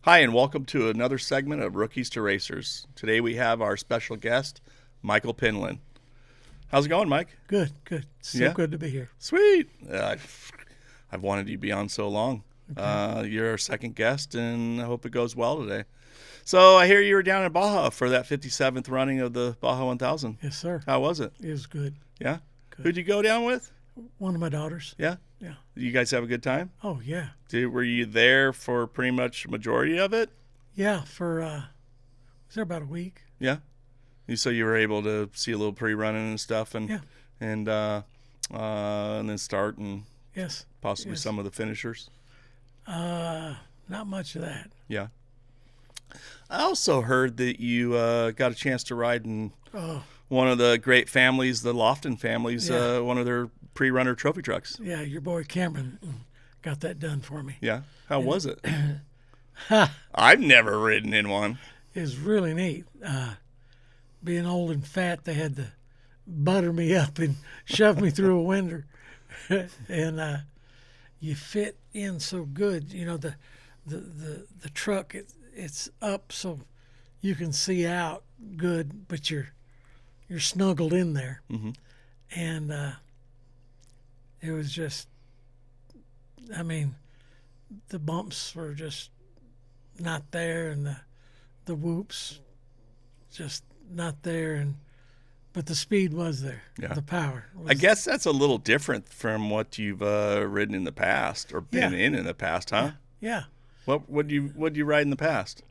Hi, and welcome to another segment of Rookies to Racers. Today we have our special guest, Michael Penland. How's it going, Mike? Good, good. So good to be here. Sweet. I've wanted you to be on so long. Okay. You're our second guest, and I hope it goes well today. So I hear you were down in Baja for that 57th running of the Baja 1000. Yes, sir. How was it? It was good. Yeah? Good. Who'd you go down with? One of my daughters. Yeah? Yeah. You guys have a good time? Oh, yeah. Were you there for pretty much the majority of it? Yeah, was there about a week. Yeah? So you were able to see a little pre-running and stuff, and yeah. and then start and yes, possibly some of the finishers. Not much of that. Yeah. I also heard that you got a chance to ride in one of the great families, the Lofton families, one of their pre-runner trophy trucks. Yeah, your boy Cameron got that done for me. Yeah. How was it? I've never ridden in one. It was really neat. Being old and fat, they had to butter me up and shove me through a window. And you fit in so good. You know, the truck, it's up so you can see out good, but you're snuggled in there. Mm-hmm. And it was just, I mean, the bumps were just not there, and the whoops just not there, but the speed was there. Yeah. The power was. I guess that's a little different from what you've ridden in the past or been in the past, huh? Yeah. What would you ride in the past?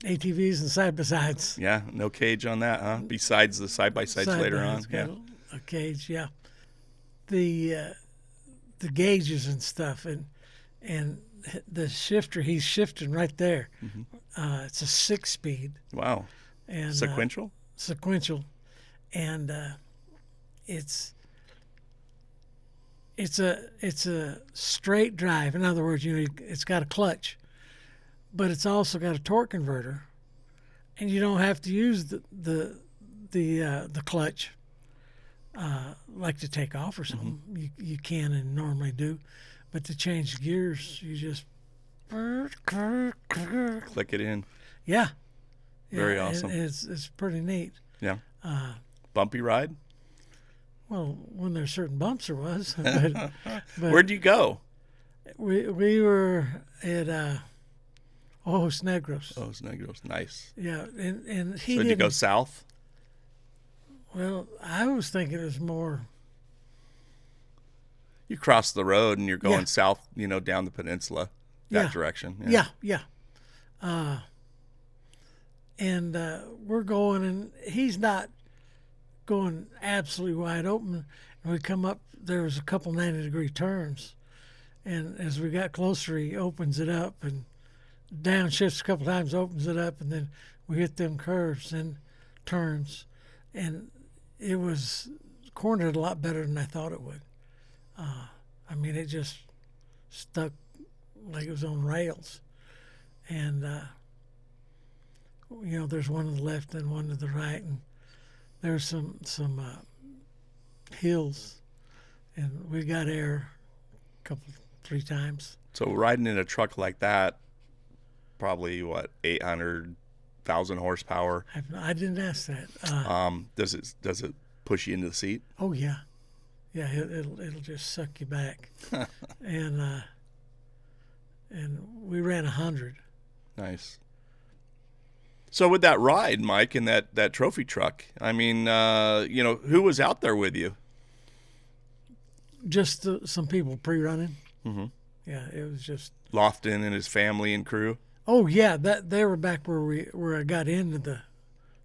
ATVs and side-by-sides. Yeah, no cage on that, huh? Besides the side-by-sides later on. Yeah. A cage, yeah. The gauges and stuff, and the shifter, he's shifting right there. Mm-hmm. It's a 6-speed. Wow. And sequential? Sequential. And it's a straight drive. In other words, it's got a clutch, but it's also got a torque converter, and you don't have to use the clutch like to take off or something. Mm-hmm. You can and normally do, but to change gears, you just click it in. Yeah. Very awesome. It's pretty neat. Yeah. Bumpy ride? Well, when there's certain bumps, there was. But where'd you go? We were at Ojos Negros. Ojos Negros, nice. Yeah, and he did you go south? Well, I was thinking it was more. You cross the road and you're going south, down the peninsula, that direction. Yeah. And we're going, and he's not going absolutely wide open. And we come up, there was a couple 90-degree turns. And as we got closer, he opens it up and downshifts a couple times, opens it up, and then we hit them curves and turns. And it was cornered a lot better than I thought it would. I mean, it just stuck like it was on rails. And, there's one to the left and one to the right, and there's some hills, and we got air a 3 times. So riding in a truck like that, probably 800,000 horsepower. I didn't ask that. Does it push you into the seat? Oh yeah, it'll just suck you back. and we ran 100. Nice. So with that ride, Mike, in that trophy truck, I mean, who was out there with you? Just some people pre-running. Mm-hmm. Yeah, it was just Lofton and his family and crew. Oh yeah, they were back where I got into the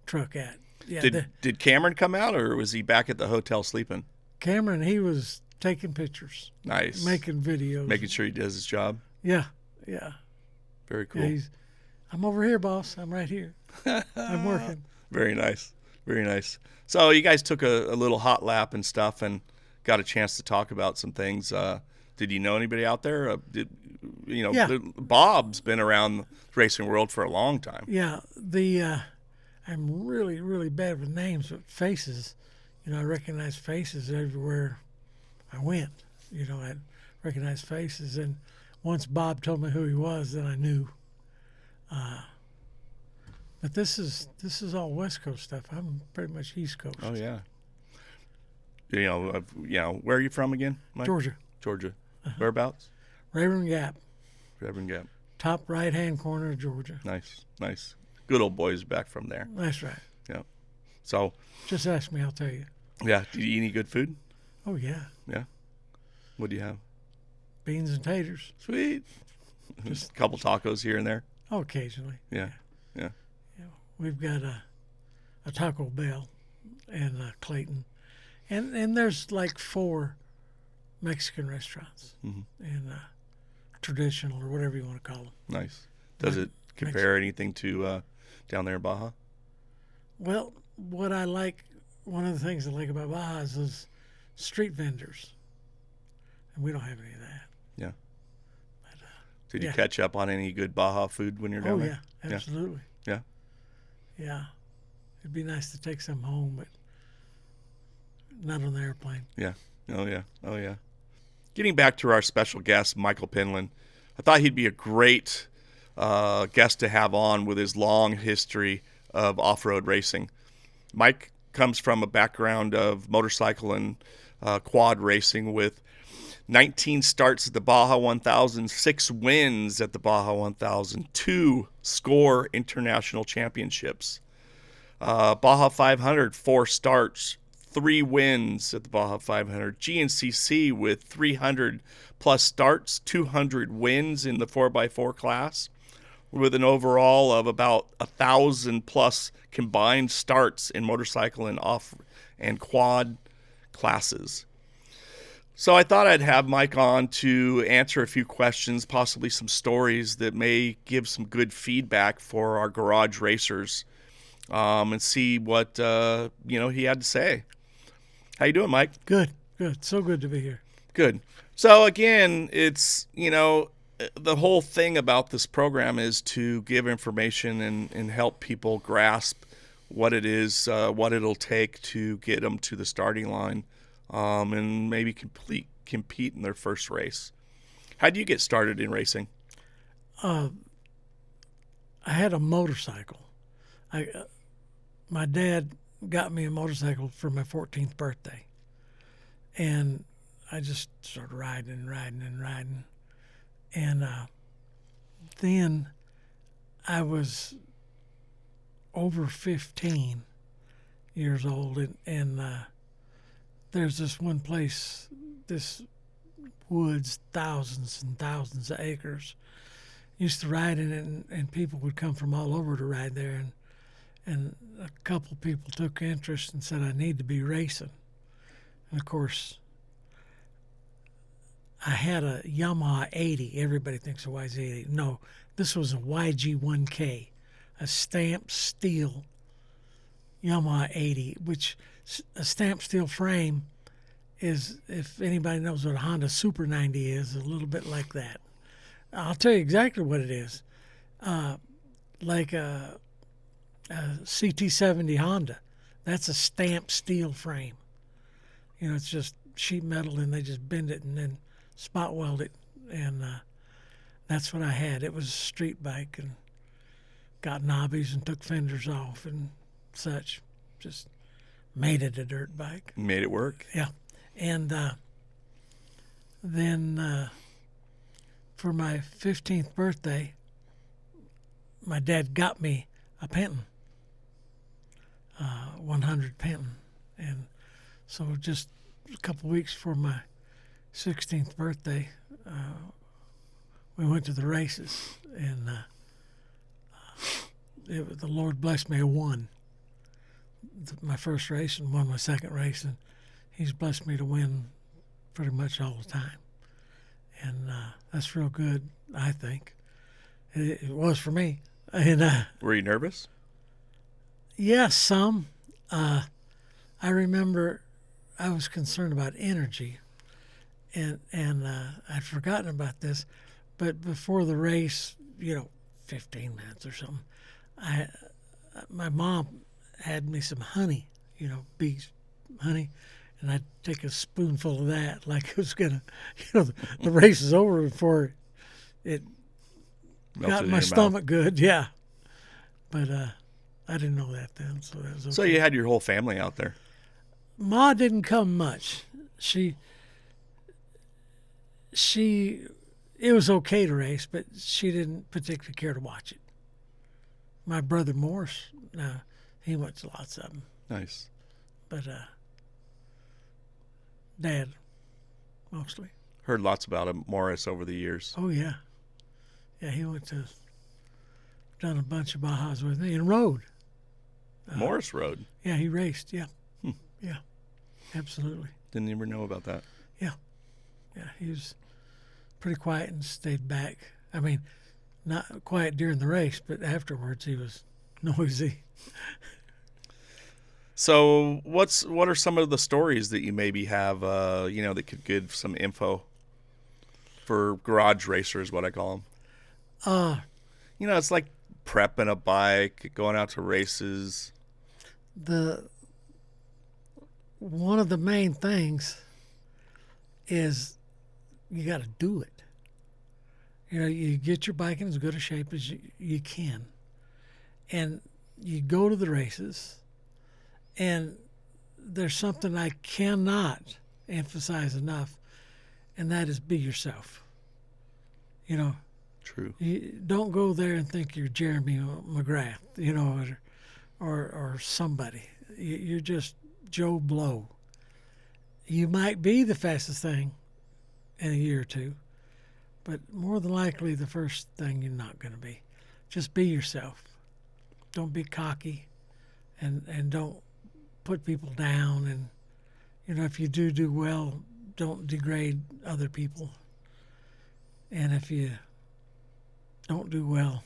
truck at. Yeah. Did Cameron come out, or was he back at the hotel sleeping? Cameron, he was taking pictures. Nice. Making videos. Making sure he does his job. Yeah. Very cool. Yeah, I'm over here, boss. I'm right here. I'm working. Very nice. Very nice. So you guys took a little hot lap and stuff and got a chance to talk about some things. Did you know anybody out there? Bob's been around the racing world for a long time. Yeah. I'm really, really bad with names, but faces. I recognize faces everywhere I went. I recognize faces. And once Bob told me who he was, then I knew. But this is all West Coast stuff. I'm pretty much East Coast. Oh yeah. Where are you from again, Mike? Georgia. Georgia. Whereabouts? Rayburn Gap. Rayburn Gap. Top right-hand corner of Georgia. Nice. Good old boys back from there. That's right. Yeah. So. Just ask me, I'll tell you. Yeah. Do you eat any good food? Oh yeah. Yeah. What do you have? Beans and taters. Sweet. Just a couple tacos here and there. Oh, occasionally. Yeah. We've got a Taco Bell and Clayton, and there's like 4 Mexican restaurants and traditional or whatever you want to call them. Nice. Does it compare anything to down there in Baja? Well, one of the things I like about Baja is those street vendors, and we don't have any of that. Yeah. But, Did you catch up on any good Baja food when you're down there? Oh yeah, absolutely. Yeah. Yeah. It'd be nice to take some home, but not on the airplane. Yeah. Oh yeah. Getting back to our special guest, Michael Penland, I thought he'd be a great guest to have on with his long history of off-road racing. Mike comes from a background of motorcycle and quad racing with 19 starts at the Baja 1000, 6 wins at the Baja 1000, 2 score international championships. Baja 500, 4 starts, 3 wins at the Baja 500. GNCC with 300 plus starts, 200 wins in the 4x4 class, with an overall of about 1,000 plus combined starts in motorcycle and off and quad classes. So I thought I'd have Mike on to answer a few questions, possibly some stories that may give some good feedback for our garage racers, and see what he had to say. How you doing, Mike? Good. So good to be here. Good. So again, it's the whole thing about this program is to give information and help people grasp what it is, what it'll take to get them to the starting line. And maybe compete in their first race. How do you get started in racing? I had a motorcycle. My dad got me a motorcycle for my 14th birthday, and I just started riding, and then I was over 15 years old, and there's this one place, this woods, thousands and thousands of acres. Used to ride in it, and people would come from all over to ride there. And a couple people took interest and said, I need to be racing. And, of course, I had a Yamaha 80. Everybody thinks a YZ80. No, this was a YG1K, a stamped steel Yamaha 80, which a stamped steel frame is, if anybody knows what a Honda Super 90 is, a little bit like that. I'll tell you exactly what it is. Like a CT70 Honda. That's a stamped steel frame. It's just sheet metal, and they just bend it and then spot weld it. And that's what I had. It was a street bike, and got knobbies and took fenders off and such. Just made it a dirt bike. Made it work. Yeah. And then for my 15th birthday, my dad got me a Penland, 100 Penland. And so just a couple weeks before my 16th birthday, we went to the races, and the Lord blessed me. I won my first race and won my second race, and He's blessed me to win pretty much all the time. And that's real good, I think. It was for me. And were you nervous? Yes, some. I remember I was concerned about energy, and I'd forgotten about this. But before the race, 15 minutes or something, my mom had me some honey, bees honey, and I'd take a spoonful of that like it was gonna, the race is over before it Melted got in my your stomach mouth. good. Yeah, but I didn't know that then, so that was okay. So you had your whole family out there. Ma didn't come much. She it was okay to race, but she didn't particularly care to watch it. My brother Morris, he went to lots of them, Nice. but Dad mostly. Heard lots about him, Morris, over the years. Oh yeah, yeah. He went to done a bunch of Bajas with me and rode. Morris rode. Yeah, he raced. Yeah, yeah, absolutely. Didn't even know about that. Yeah, he was pretty quiet and stayed back. I mean, not quiet during the race, but afterwards he was noisy. So what are some of the stories that you maybe have, that could give some info for garage racers, what I call them? It's like prepping a bike, going out to races. One of the main things is you got to do it. You get your bike in as good a shape as you can, and you go to the races. And there's something I cannot emphasize enough, and that is be yourself. True. You don't go there and think you're Jeremy McGrath, or somebody. You're just Joe Blow. You might be the fastest thing in a year or two, but more than likely the first thing you're not going to be. Just be yourself. Don't be cocky, and don't put people down. And if you do well, don't degrade other people. And if you don't do well,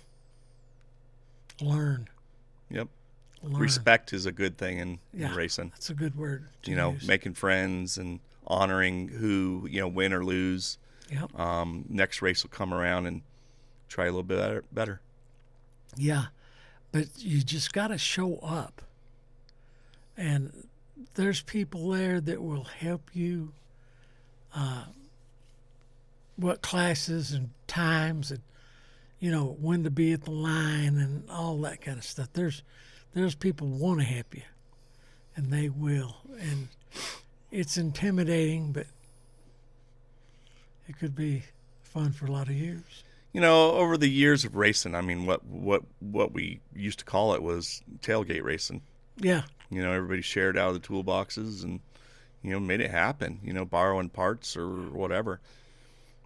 learn. Yep. Learn. Respect is a good thing in racing. That's a good word to use. Making friends and honoring who, win or lose. Yep. Next race will come around and try a little bit better. Yeah, but you just got to show up. And there's people there that will help you. What classes and times and when to be at the line and all that kind of stuff. There's people want to help you, and they will. And it's intimidating, but it could be fun for a lot of years. Over the years of racing, I mean, what we used to call it was tailgate racing. Yeah. Everybody shared out of the toolboxes and, made it happen, borrowing parts or whatever,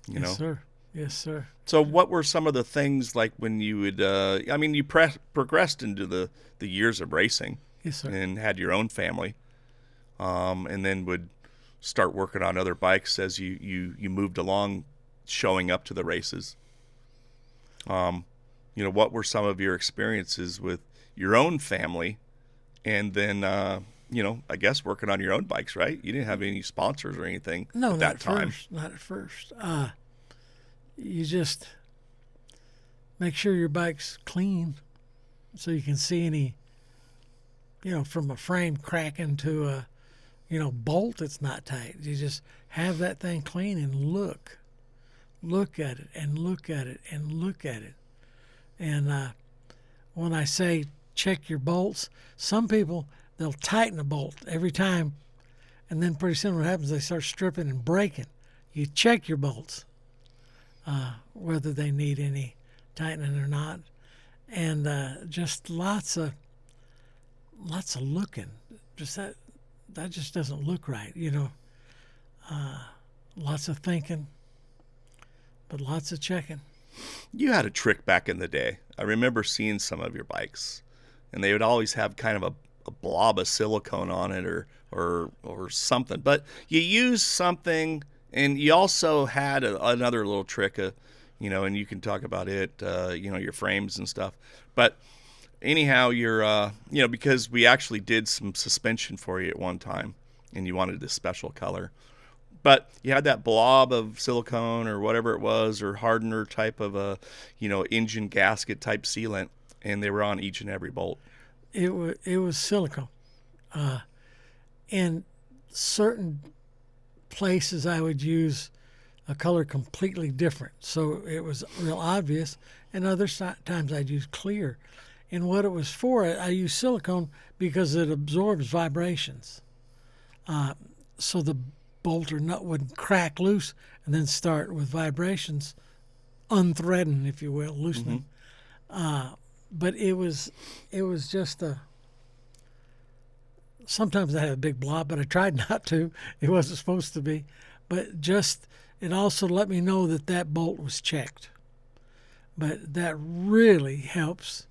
Yes, sir. Yes, sir. So what were some of the things like when you would, you progressed into the years of racing. Yes, sir. And had your own family, and then would start working on other bikes as you moved along, showing up to the races. What were some of your experiences with your own family? And then, I guess working on your own bikes, right? You didn't have any sponsors or anything at that time. Not at first. You just make sure your bike's clean so you can see any, from a frame cracking to a, bolt that's not tight. You just have that thing clean and look at it and look at it and look at it. And when I say check your bolts, some people, they'll tighten a bolt every time, and then pretty soon what happens, they start stripping and breaking. You check your bolts, whether they need any tightening or not, and just lots of looking. Just that just doesn't look right, Lots of thinking, but lots of checking. You had a trick back in the day. I remember seeing some of your bikes, and they would always have kind of a blob of silicone on it or something. But you used something, and you also had another little trick, and you can talk about it, your frames and stuff. But anyhow, you're, because we actually did some suspension for you at one time, and you wanted this special color. But you had that blob of silicone or whatever it was, or hardener type of a, engine gasket type sealant, and they were on each and every bolt. It was silicone. In certain places, I would use a color completely different. So it was real obvious. And other times I'd use clear. And what it was for, I used silicone because it absorbs vibrations. So the bolt or nut would crack loose and then start with vibrations, unthreading, if you will, loosening. But it was just sometimes I had a big blob, but I tried not to. It wasn't supposed to be. But just, it also let me know that bolt was checked. But that really helps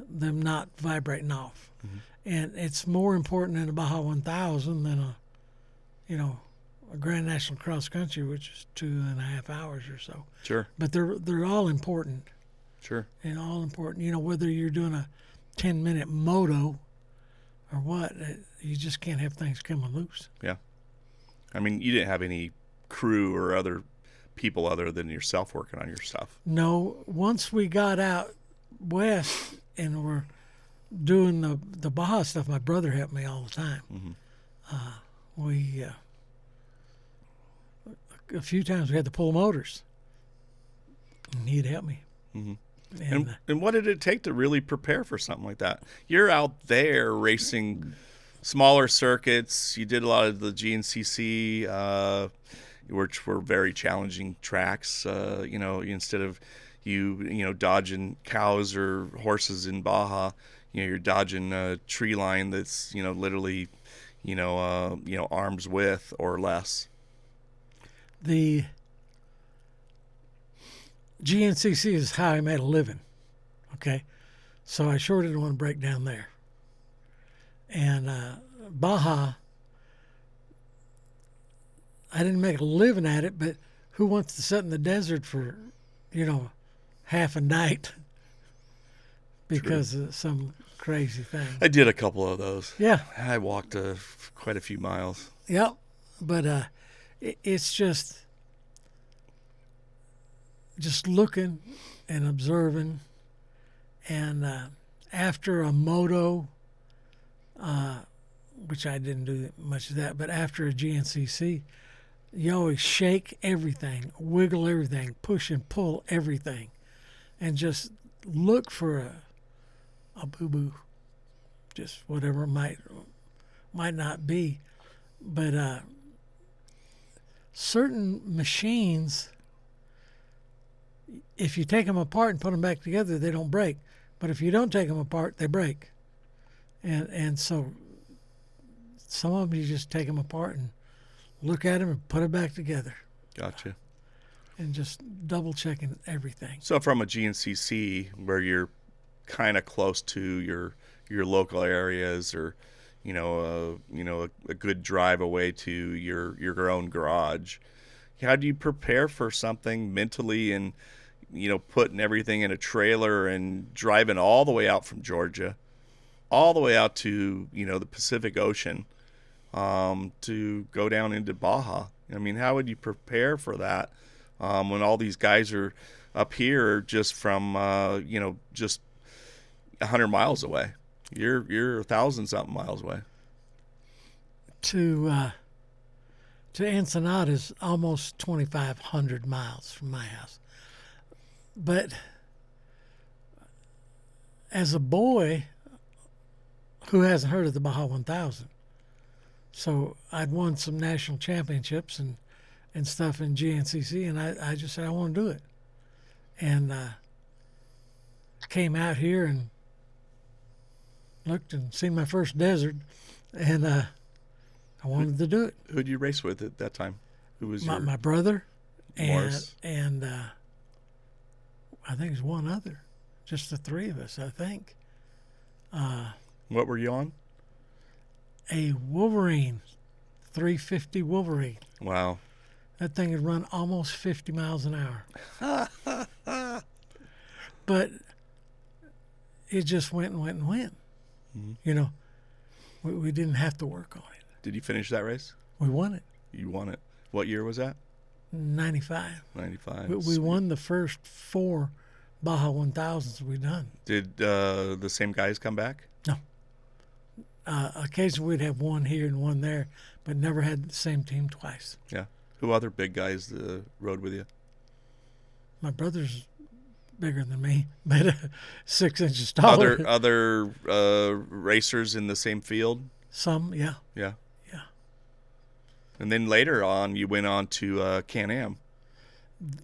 them not vibrating off. And it's more important in a Baja 1000 than a Grand National Cross Country, which is 2.5 hours or so. Sure. But they're all important. Sure. And all important. Whether you're doing a 10-minute moto or what, you just can't have things coming loose. Yeah. I mean, you didn't have any crew or other people other than yourself working on your stuff. No. Once we got out west and were doing the Baja stuff, my brother helped me all the time. A few times we had to pull motors, and he'd help me. And what did it take to really prepare for something like that? You're out there racing smaller circuits. You did a lot of the GNCC, which were very challenging tracks. Instead of you dodging cows or horses in Baja, you're dodging a tree line that's literally arm's width or less. The GNCC is how I made a living. Okay, so I sure didn't want to break down there. And Baja, I didn't make a living at it, but who wants to sit in the desert for half a night because of some crazy thing? I did a couple of those. Yeah, I walked quite a few miles. Yep, but it's just looking and observing. And after a moto, which I didn't do much of that, but after a GNCC, you always shake everything, wiggle everything, push and pull everything, and just look for a boo-boo, just whatever it might not be. But certain machines, if you take them apart and put them back together, they don't break. But if you don't take them apart, they break. And so some of them you just take them apart and look at them and put it back together. Gotcha. And just double checking everything. So from a GNCC where you're kind of close to your local areas, or a good drive away to your own garage, how do you prepare for something mentally and putting everything in a trailer and driving all the way out from Georgia, all the way out to the Pacific Ocean, to go down into Baja? I mean, how would you prepare for that when all these guys are up here just from just 100 miles away? You're 1,000-something miles away. To Ensenada is almost 2,500 miles from my house. But as a boy who hasn't heard of the Baja 1000, so I'd won some national championships and stuff in GNCC, and I just said I want to do it. And came out here and looked and seen my first desert, and I wanted to do it. Who'd you race with at that time? Who was my brother Morris? and I think there's one other, just the three of us, I think. What were you on? A Wolverine, 350 Wolverine. Wow. That thing had run almost 50 miles an hour. But it just went and went and went. Mm-hmm. We didn't have to work on it. Did you finish that race? We won it. You won it. What year was that? 95. 95. We won the first 4 Baja 1000s we done. Did the same guys come back? No. Occasionally we'd have one here and one there, but never had the same team twice. Yeah. Who other big guys rode with you? My brother's bigger than me, but 6 inches taller. Other racers in the same field? Some, yeah. Yeah. Yeah. And then later on, you went on to Can-Am.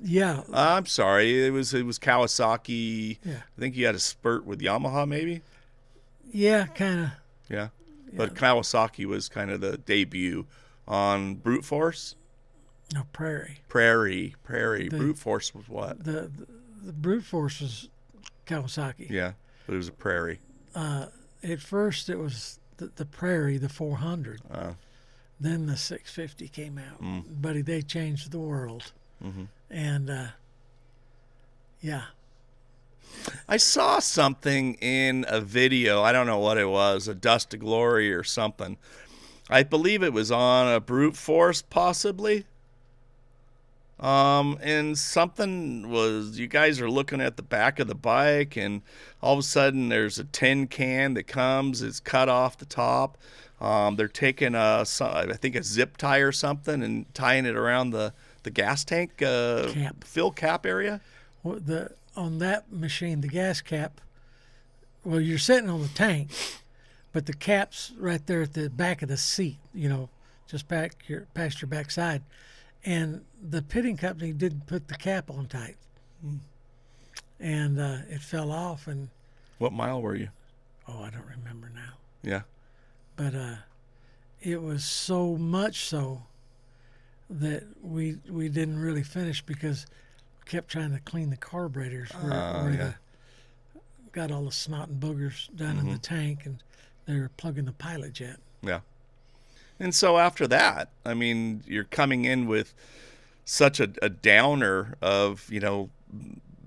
Yeah. I'm sorry, it was Kawasaki. Yeah. I think you had a spurt with Yamaha, maybe. Yeah, kind of. Yeah, but Kawasaki was kind of the debut on Brute Force. No, Prairie. Prairie. Brute Force was what? The Brute Force was Kawasaki. Yeah, but it was a Prairie. At first, it was the Prairie, the 400. Then the 650 came out. Buddy, they changed the world. Mm-hmm. And, yeah. I saw something in a video. I don't know what it was, a Dust to Glory or something. I believe it was on a Brute Force, possibly. And something was, you guys are looking at the back of the bike, and all of a sudden there's a tin can that comes, it's cut off the top. They're taking I think a zip tie or something and tying it around the gas tank fill cap area. Well, on that machine, the gas cap, well, you're sitting on the tank, but the cap's right there at the back of the seat, just past your backside. And the pitting company didn't put the cap on tight. And it fell off. And what mile were you? Oh, I don't remember now. Yeah. But it was so much so that we didn't really finish because we kept trying to clean the carburetors where got all the snot and boogers down in the tank, and they were plugging the pilot jet. Yeah. And so after that, I mean, you're coming in with such a downer of,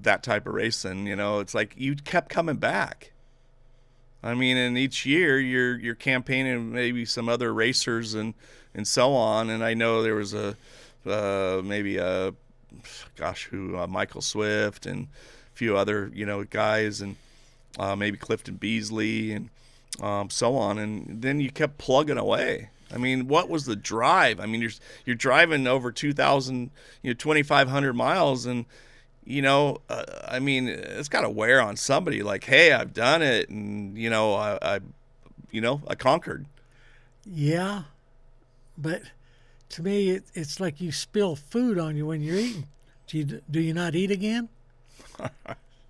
that type of racing, it's like you kept coming back. I mean, and each year you're campaigning maybe some other racers and so on. And I know there was Michael Swift and a few other, guys, and maybe Clifton Beasley and so on. And then you kept plugging away. I mean, what was the drive? I mean, you're driving over 2,000, 2,500 miles, and I mean, it's got to wear on somebody. Like, hey, I've done it, and I conquered. Yeah, but to me, it's like you spill food on you when you're eating. Do you not eat again?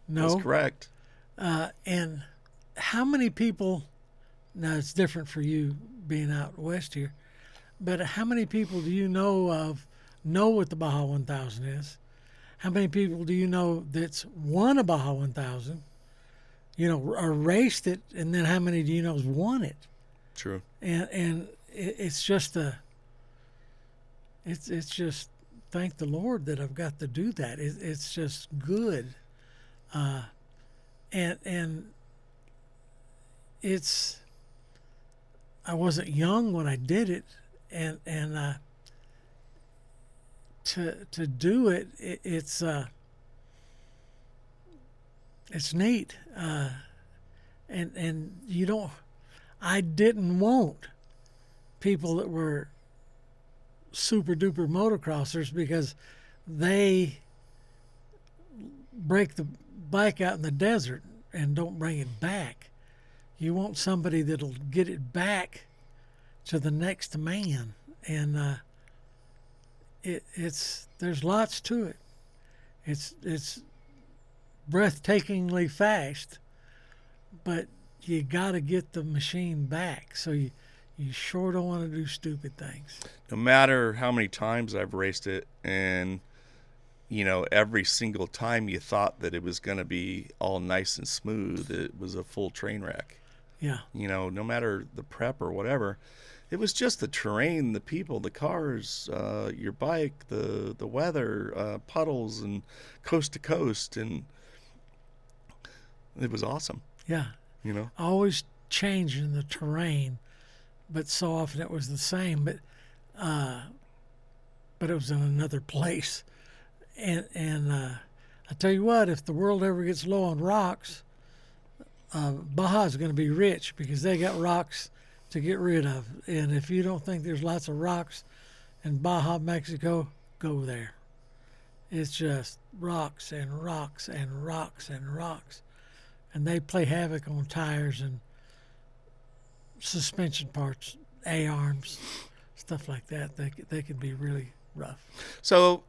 No, that's correct. And how many people? Now it's different for you being out west here, but how many people do you know what the Baja 1000 is? How many people do you know that's won a Baja 1000, or raced it, and then how many do you know has won it? True. And it's just it's just thank the Lord that I've got to do that. It's just good, and it's. I wasn't young when I did it, and to do it, it's neat, and you don't. I didn't want people that were super duper motocrossers because they break the bike out in the desert and don't bring it back. You want somebody that'll get it back to the next man, and there's lots to it. It's breathtakingly fast, but you got to get the machine back. So you sure don't want to do stupid things. No matter how many times I've raced it, and every single time you thought that it was going to be all nice and smooth, it was a full train wreck. Yeah. No matter the prep or whatever, it was just the terrain, the people, the cars, your bike, the weather, puddles and coast to coast, and it was awesome. Yeah. Always changing the terrain, but so often it was the same, but it was in another place. And I tell you what, if the world ever gets low on rocks, Baja's going to be rich because they got rocks to get rid of. And if you don't think there's lots of rocks in Baja, Mexico, go there. It's just rocks and rocks and rocks and rocks. And they play havoc on tires and suspension parts, A-arms, stuff like that. They can be really rough. So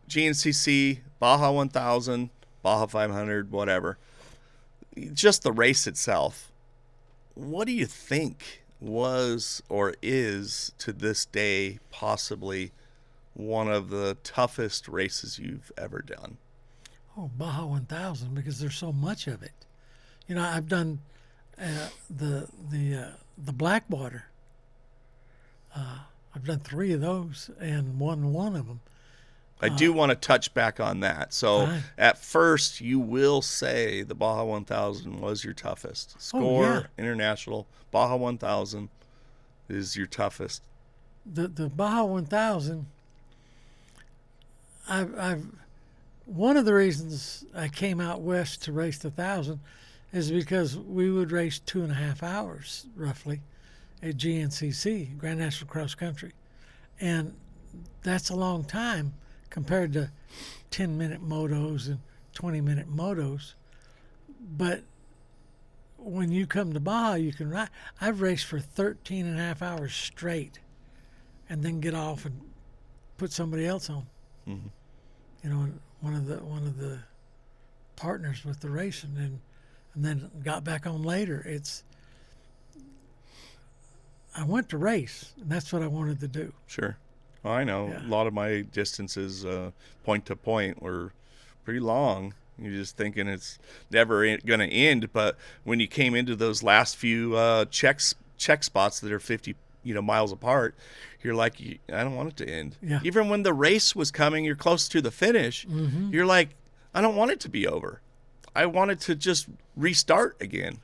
GNCC, Baja 1000, Baja 500, whatever. Just the race itself. What do you think was or is to this day possibly one of the toughest races you've ever done? Oh, Baja 1000, because there's so much of it. You know, I've done the Blackwater. I've done 3 of those and won one of them. I do want to touch back on that. So Fine. at first, you will say the Baja 1000 was your toughest. Score, yeah. International, Baja 1000 is your toughest. The Baja 1000, I've one of the reasons I came out west to race the 1000 is because we would race 2.5 hours roughly at GNCC, Grand National Cross Country, and that's a long time compared to 10-minute motos and 20-minute motos. But when you come to Baja, you can ride. I've raced for 13.5 hours straight and then get off and put somebody else on. Mm-hmm. You know, one of the partners with the racing, and then got back on later. I went to race, and that's what I wanted to do. Sure. Well, I know. Yeah. A lot of my distances, point to point, were pretty long. You're just thinking it's never going to end. But when you came into those last few check spots that are 50 miles apart, you're like, I don't want it to end. Yeah. Even when the race was coming, you're close to the finish. Mm-hmm. You're like, I don't want it to be over. I want it to just restart again.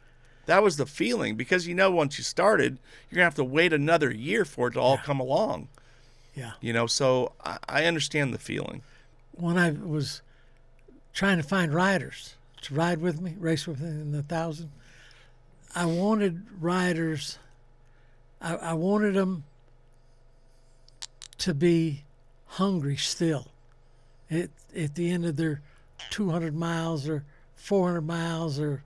That was the feeling, because once you started, you're gonna have to wait another year for it to all come along. Yeah. So I understand the feeling. When I was trying to find riders to ride with me, race with me in the 1000, I wanted riders. I wanted them to be hungry still. At the end of their 200 miles or 400 miles or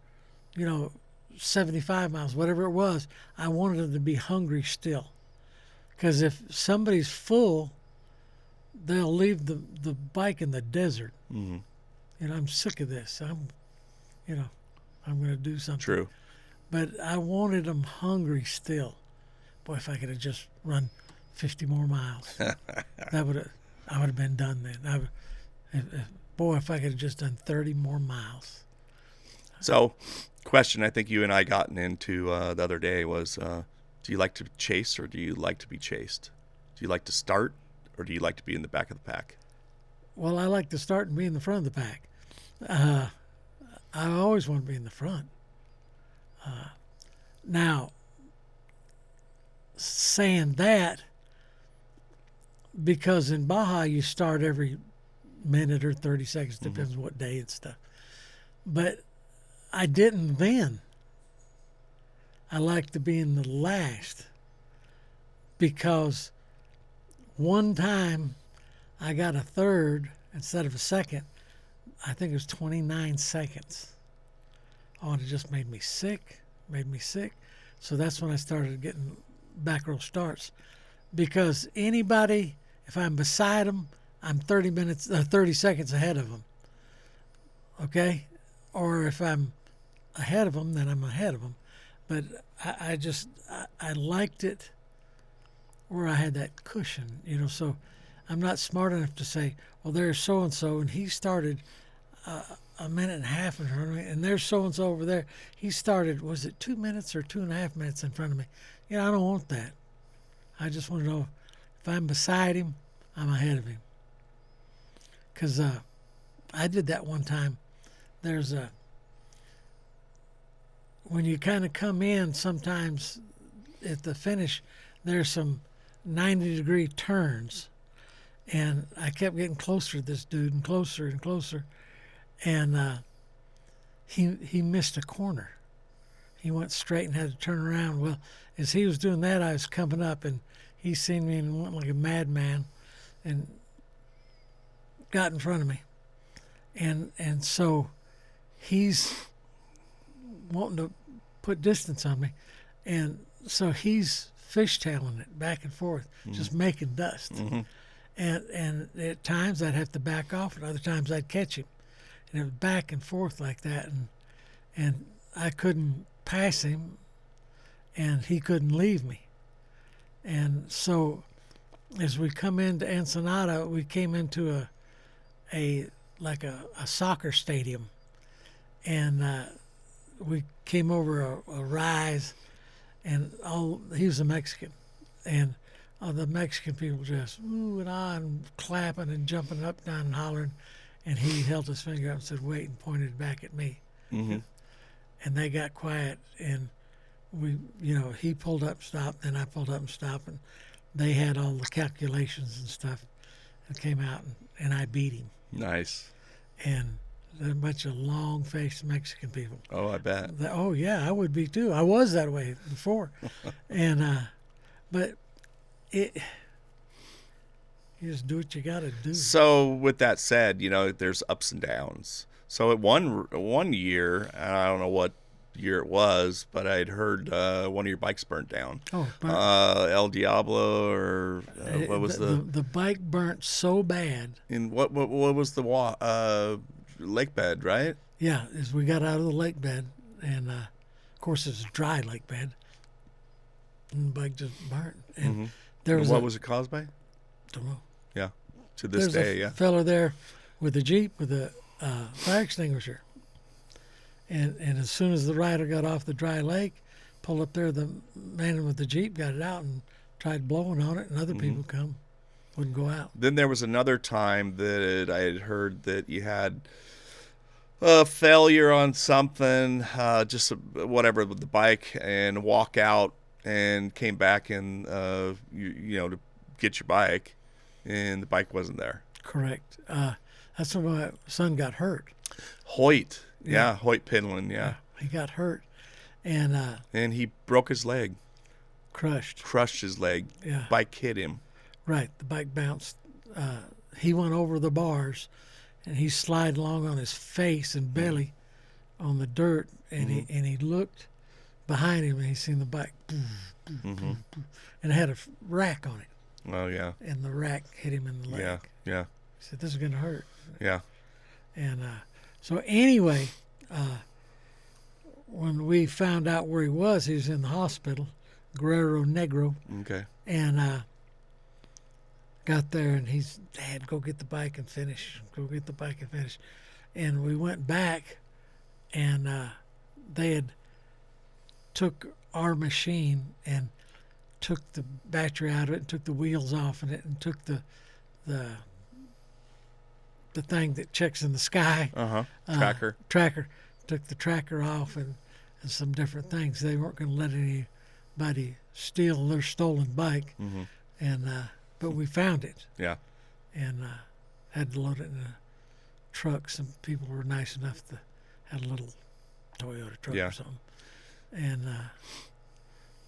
75 miles, whatever it was, I wanted them to be hungry still. Because if somebody's full, they'll leave the bike in the desert. Mm-hmm. I'm sick of this. I'm going to do something. True. But I wanted them hungry still. Boy, if I could have just run 50 more miles, I would have been done then. If I could have just done 30 more miles. So, question I think you and I gotten into the other day was, do you like to chase or do you like to be chased? Do you like to start or do you like to be in the back of the pack? Well, I like to start and be in the front of the pack. I always want to be in the front. Now, saying that, because in Baja you start every minute or 30 seconds, depends on what day and stuff. But I didn't then. I like to be in the last, because one time I got a third instead of a second. I think it was 29 seconds. Oh, and it just made me sick. So that's when I started getting back row starts, because anybody, if I'm beside them, I'm 30 seconds ahead of them. Okay? Or if I'm ahead of them, then I'm ahead of them. But I liked it where I had that cushion, so I'm not smart enough to say, well, there's so-and-so, and he started a minute and a half in front of me, and there's so-and-so over there. He started, was it 2 minutes or 2.5 minutes in front of me? I don't want that. I just want to know if I'm beside him, I'm ahead of him. Because I did that one time. When you kind of come in, sometimes at the finish, there's some 90-degree turns. And I kept getting closer to this dude and closer and closer. And he missed a corner. He went straight and had to turn around. Well, as he was doing that, I was coming up, and he seen me and went like a madman and got in front of me, and so he's wanting to put distance on me, and so he's fishtailing it back and forth, just making dust. And at times I'd have to back off, and other times I'd catch him, and it was back and forth like that, and I couldn't pass him, and he couldn't leave me. And so as we come into Ensenada, we came into a soccer stadium, and we came over a rise, and he was a Mexican, and all the Mexican people just ooh and ah and clapping and jumping up, down, and hollering, and he held his finger up and said, "Wait," and pointed back at me. And they got quiet, and he pulled up, stopped, then I pulled up and stopped, and they had all the calculations and stuff, and came out, and I beat him. Nice. And a bunch of long-faced Mexican people. Oh, I bet. Oh yeah, I would be too. I was that way before, and but you just do what you got to do. So with that said, there's ups and downs. So at one year, and I don't know what year it was, but I'd heard one of your bikes burnt down. Oh, El Diablo, or what was the bike burnt so bad? In what was the lake bed, right? Yeah, as we got out of the lake bed, and of course it's a dry lake bed, and the bike just burnt. And what was it caused by? Don't know. Yeah, to this day, a fellow there with a Jeep with a fire extinguisher, and as soon as the rider got off the dry lake, pulled up there, the man with the Jeep got it out and tried blowing on it, and other people wouldn't go out. Then there was another time that I had heard that you had a failure on something, just whatever with the bike, and walk out and came back and to get your bike, and the bike wasn't there. Correct. That's when my son got hurt. Hoyt, Hoyt Penland, he got hurt, and he broke his leg. Crushed his leg. Yeah. Bike hit him. Right. The bike bounced. He went over the bars, and he slid along on his face and belly on the dirt, and he looked behind him, and he seen the bike, and it had a rack on it. Oh yeah. And the rack hit him in the leg. Yeah. He said, "This is going to hurt." Yeah. And so anyway, when we found out where he was in the hospital, Guerrero Negro. Okay. And got there, and he's, "Dad, go get the bike and finish. Go get the bike and finish." And we went back, and they had took our machine and took the battery out of it, and took the wheels off of it, and took the thing that checks in the sky. Tracker. Took the tracker off and some different things. They weren't going to let anybody steal their stolen bike. And but we found it. Yeah. And had to load it in a truck. Some people were nice enough to have a little Toyota truck or something. And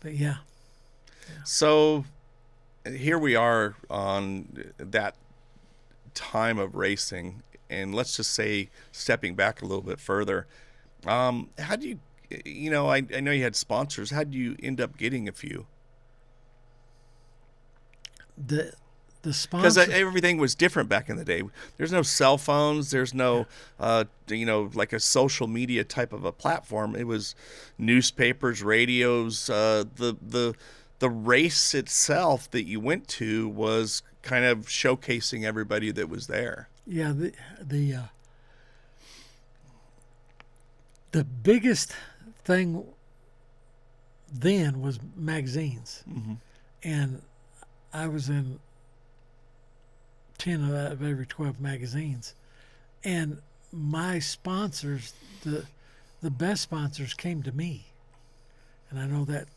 but yeah. So here we are on that time of racing, and let's just say, stepping back a little bit further, how do you, I know you had sponsors. How did you end up getting a few? The sponsors, because everything was different back in the day. There's no cell phones. There's no, like a social media type of a platform. It was newspapers, radios. The race itself that you went to was kind of showcasing everybody that was there. Yeah, the biggest thing then was magazines, and I was in 10 out of every 12 magazines, and my sponsors, the best sponsors, came to me, and I know that's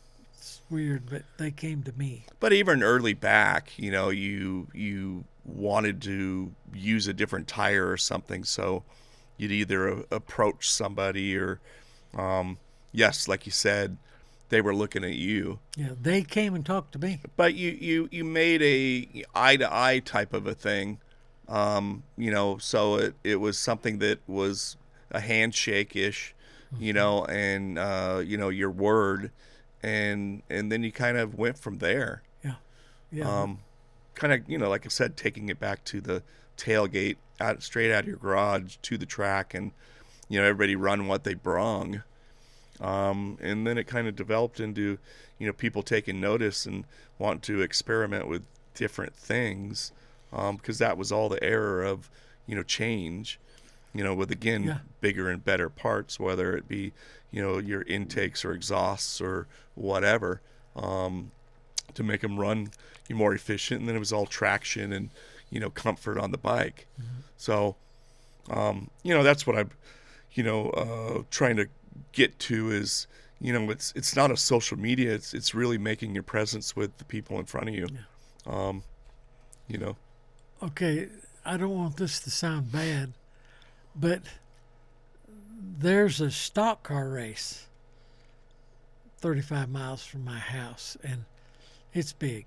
weird, but they came to me. But even early back, you wanted to use a different tire or something, so you'd either approach somebody or, yes, like you said, they were looking at you. Yeah, they came and talked to me. But you made a eye to eye type of a thing, so it was something that was a handshake ish, and your word, and then you kind of went from there. Yeah, yeah, Kind of like I said, taking it back to the tailgate, straight out of your garage to the track, and everybody run what they brung. And then it kind of developed into, people taking notice and wanting to experiment with different things, because that was all the era of, change, with, again, bigger and better parts, whether it be, your intakes or exhausts or whatever, to make them run more efficient. And then it was all traction and, comfort on the bike. Mm-hmm. So, that's what I'm, trying to get to is, it's not a social media. It's really making your presence with the people in front of you. Yeah. Okay, I don't want this to sound bad, but there's a stock car race 35 miles from my house, and it's big.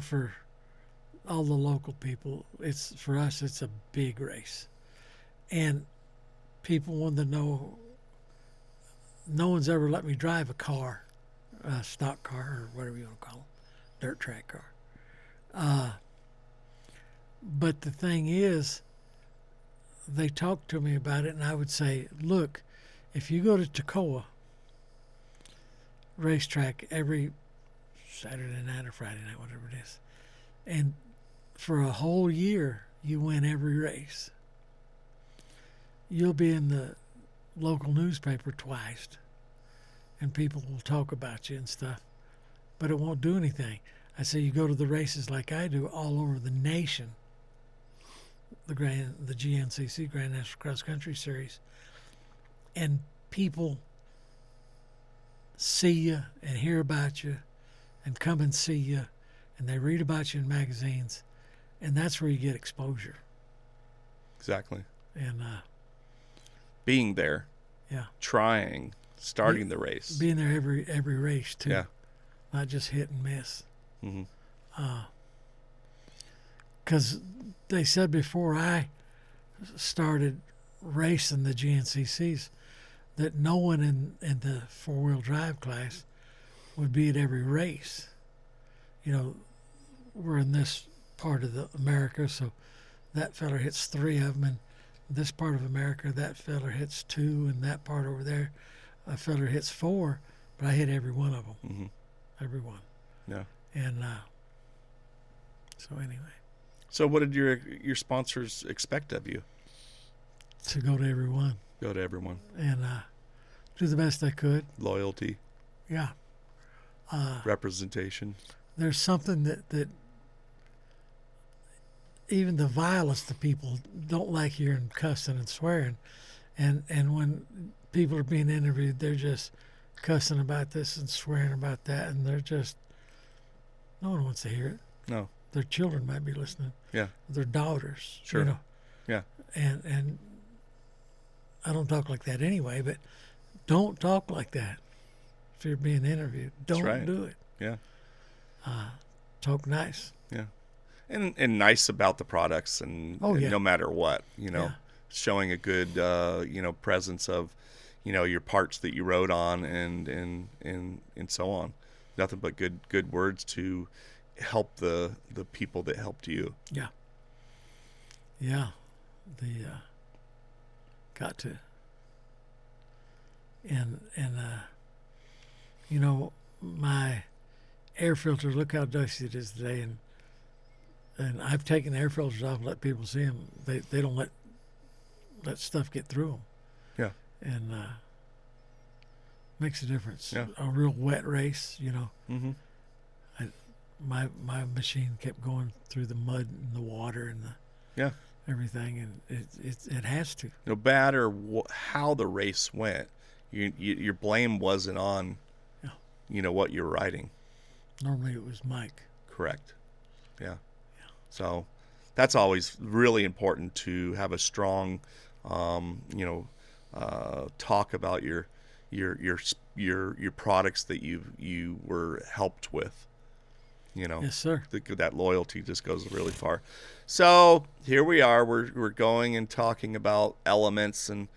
For all the local people, for us, it's a big race. And people want to know, no one's ever let me drive a car, a stock car, or whatever you want to call them, dirt track car. But the thing is, they talked to me about it, and I would say, look, if you go to Toccoa racetrack every Saturday night or Friday night, whatever it is, and for a whole year you win every race, you'll be in the local newspaper twice, and people will talk about you and stuff, but it won't do anything. I say you go to the races like I do all over the nation, the GNCC Grand National Cross Country Series, and people see you and hear about you and come and see you, and they read about you in magazines, and that's where you get exposure. Exactly. And being there, trying, starting the race, being there every race too, yeah, not just hit and miss. Mm-hmm. Because they said before I started racing the GNCCs that no one in the four-wheel drive class would be at every race. We're in this part of America, so that feller hits 3 of them, and this part of America, that feller hits 2, and that part over there, a feller hits 4, but I hit every one of them. Mm-hmm. Every one. Yeah. And so anyway. So what did your sponsors expect of you? To go to every one. Go to everyone. And do the best I could. Loyalty. Yeah. Representation. There's something that even the vilest of people don't like hearing cussing and swearing. And when people are being interviewed, they're just cussing about this and swearing about that, and no one wants to hear it. No. Their children might be listening. Yeah. Their daughters. Sure. Yeah. And I don't talk like that anyway, but don't talk like that if you're being interviewed. Don't do it. Yeah. Talk nice. Yeah. And nice about the products and no matter what, showing a good, presence of, your parts that you rode on and so on. Nothing but good words to help the people that helped you. Yeah. Yeah. Got to. And my air filter, look how dusty it is today, and I've taken the air filters off and let people see them. They don't let stuff get through them. Yeah. And makes a difference. Yeah. A real wet race, Mm-hmm. My machine kept going through the mud and the water and everything, and it has to. No matter how the race went, your blame wasn't on, what you're riding. Normally it was Mike. Correct. Yeah. So that's always really important to have a strong, talk about your your products that you were helped with. Yes, sir. That loyalty just goes really far. So here we are. We're going and talking about elements and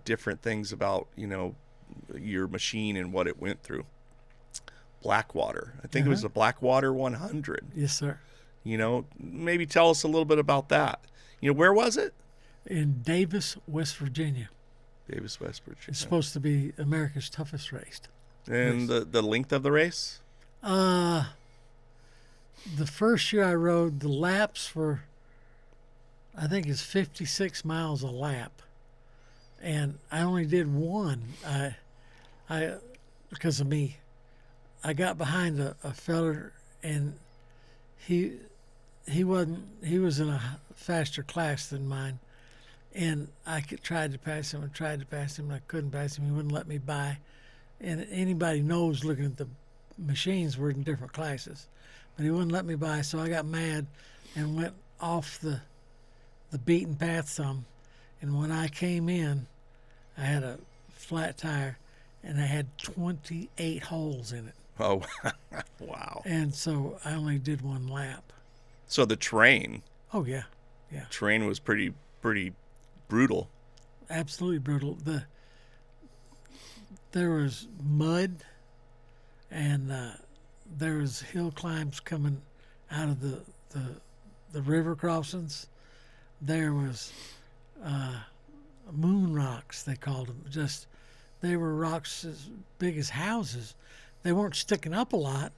different things about your machine and what it went through. Blackwater. I think it was the Blackwater 100. Yes, sir. Maybe tell us a little bit about that. Where was it? In Davis, West Virginia. Davis, West Virginia. It's supposed to be America's toughest race. And the length of the race? The first year I rode, the laps were, I think it's 56 miles a lap. And I only did one. I because of me. I got behind a feller, and he was in a faster class than mine, and tried to pass him and I couldn't pass him. He wouldn't let me by, and anybody knows looking at the machines, we're in different classes, but he wouldn't let me by. So I got mad and went off the beaten path some, and when I came in, I had a flat tire, and I had 28 holes in it. Oh, wow. And so I only did one lap. So the terrain. Oh, yeah. Terrain was pretty brutal. Absolutely brutal. There was mud, and there was hill climbs coming out of the river crossings. There was moon rocks, they called them. They were rocks as big as houses. They weren't sticking up a lot,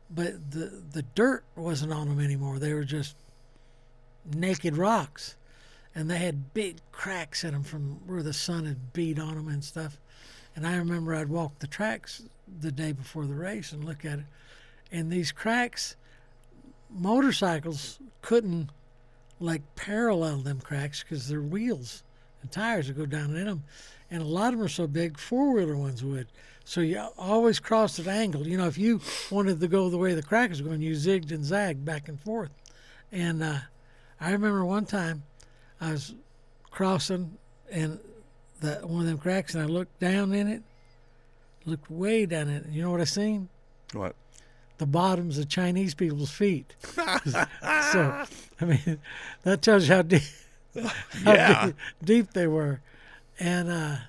but the dirt wasn't on them anymore. They were just naked rocks, and they had big cracks in them from where the sun had beat on them and stuff. And I remember I'd walk the tracks the day before the race and look at it, and these cracks, motorcycles couldn't parallel them cracks because their wheels and tires would go down in them, and a lot of them are so big, four-wheeler ones would. So you always crossed at an angle. If you wanted to go the way the crack was going, you zigged and zagged back and forth. And I remember one time I was crossing and one of them cracks, and I looked down in it, looked way down in it. You know what I seen? What? The bottoms of Chinese people's feet. So, that tells you how deep, deep they were. And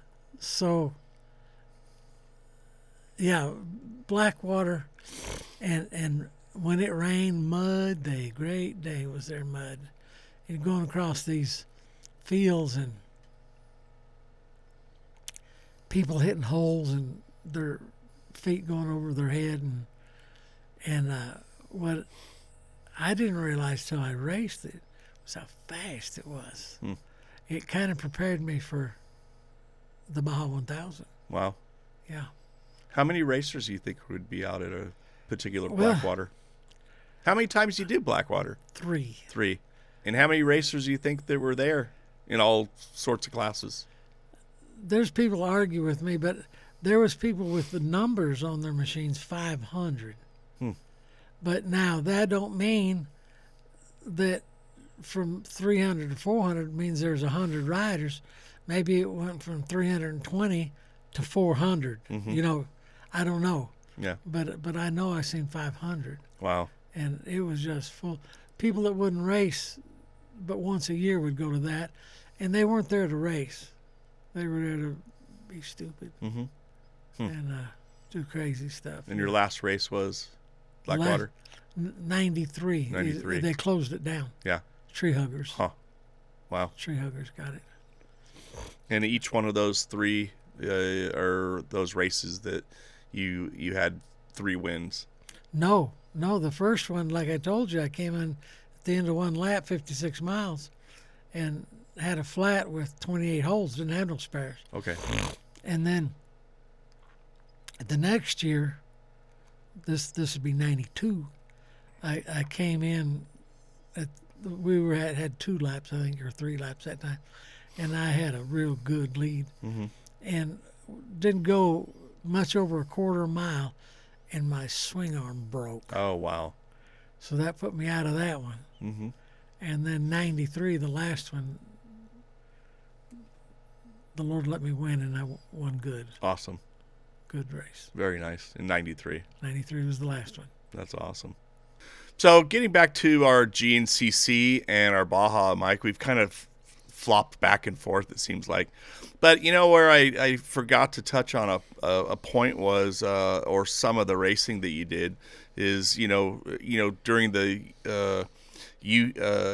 Blackwater, and when it rained, mud day, great day was there, mud. And going across these fields and people hitting holes and their feet going over their head, and what I didn't realize till I raced it was how fast it was. It kind of prepared me for the Baja 1000. Wow. Yeah. How many racers do you think would be out at a particular Blackwater? How many times did you do Blackwater? 3. 3. And how many racers do you think that were there in all sorts of classes? There's people argue with me, but there was people with the numbers on their machines, 500. But now that don't mean that from 300 to 400 means there's 100 riders. Maybe it went from 320 to 400. I don't know. Yeah. But I know I seen 500. Wow. And it was just full. People that wouldn't race but once a year would go to that, and they weren't there to race. They were there to be stupid and do crazy stuff. And your last race was Blackwater? 93. 93. They closed it down. Yeah. Tree Huggers. Huh. Wow. Tree Huggers got it. And each one of those 3 are those races that you had 3 wins. No, the first one, like I told you, I came in at the end of one lap, 56 miles, and had a flat with 28 holes, didn't have no spares. Okay. And then the next year, this would be 92, I came in had 2 laps, I think, or 3 laps that time, and I had a real good lead, and didn't go much over a quarter mile, and my swing arm broke. Oh, wow. So that put me out of that one. And then 93, the last one, the Lord let me win, and I won good. Awesome. Good race. Very nice. In 93. 93 was the last one. That's awesome. So getting back to our GNCC and our Baja, Mike, we've kind of flopped back and forth, it seems like. But, where I forgot to touch on a point was, or some of the racing that you did is, during the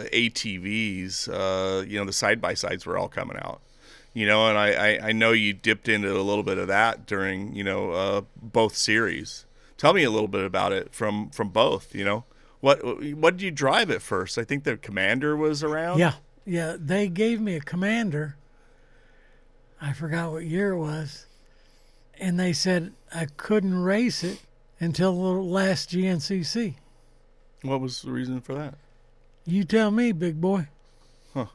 ATVs, the side-by-sides were all coming out. And I know you dipped into a little bit of that during, both series. Tell me a little bit about it from both, What did you drive at first? I think the Commander was around. Yeah. They gave me a Commander. I forgot what year it was. And they said I couldn't race it until the last GNCC. What was the reason for that? You tell me, big boy. Huh.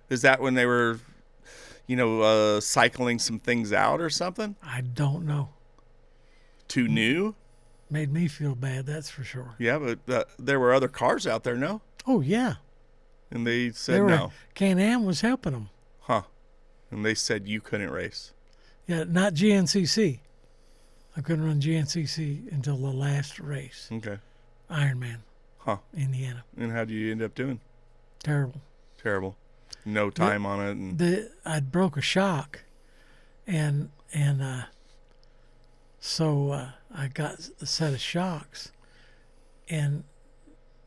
Is that when they were, cycling some things out or something? I don't know. Too new? Made me feel bad, that's for sure. Yeah, but there were other cars out there, no? Oh, yeah. And they said no. Can-Am was helping them. Huh. And they said you couldn't race. Yeah, not GNCC. I couldn't run GNCC until the last race. Okay. Ironman. Huh. Indiana. And how did you end up doing? Terrible. No time on it. And I'd broke a shock, and so I got a set of shocks, and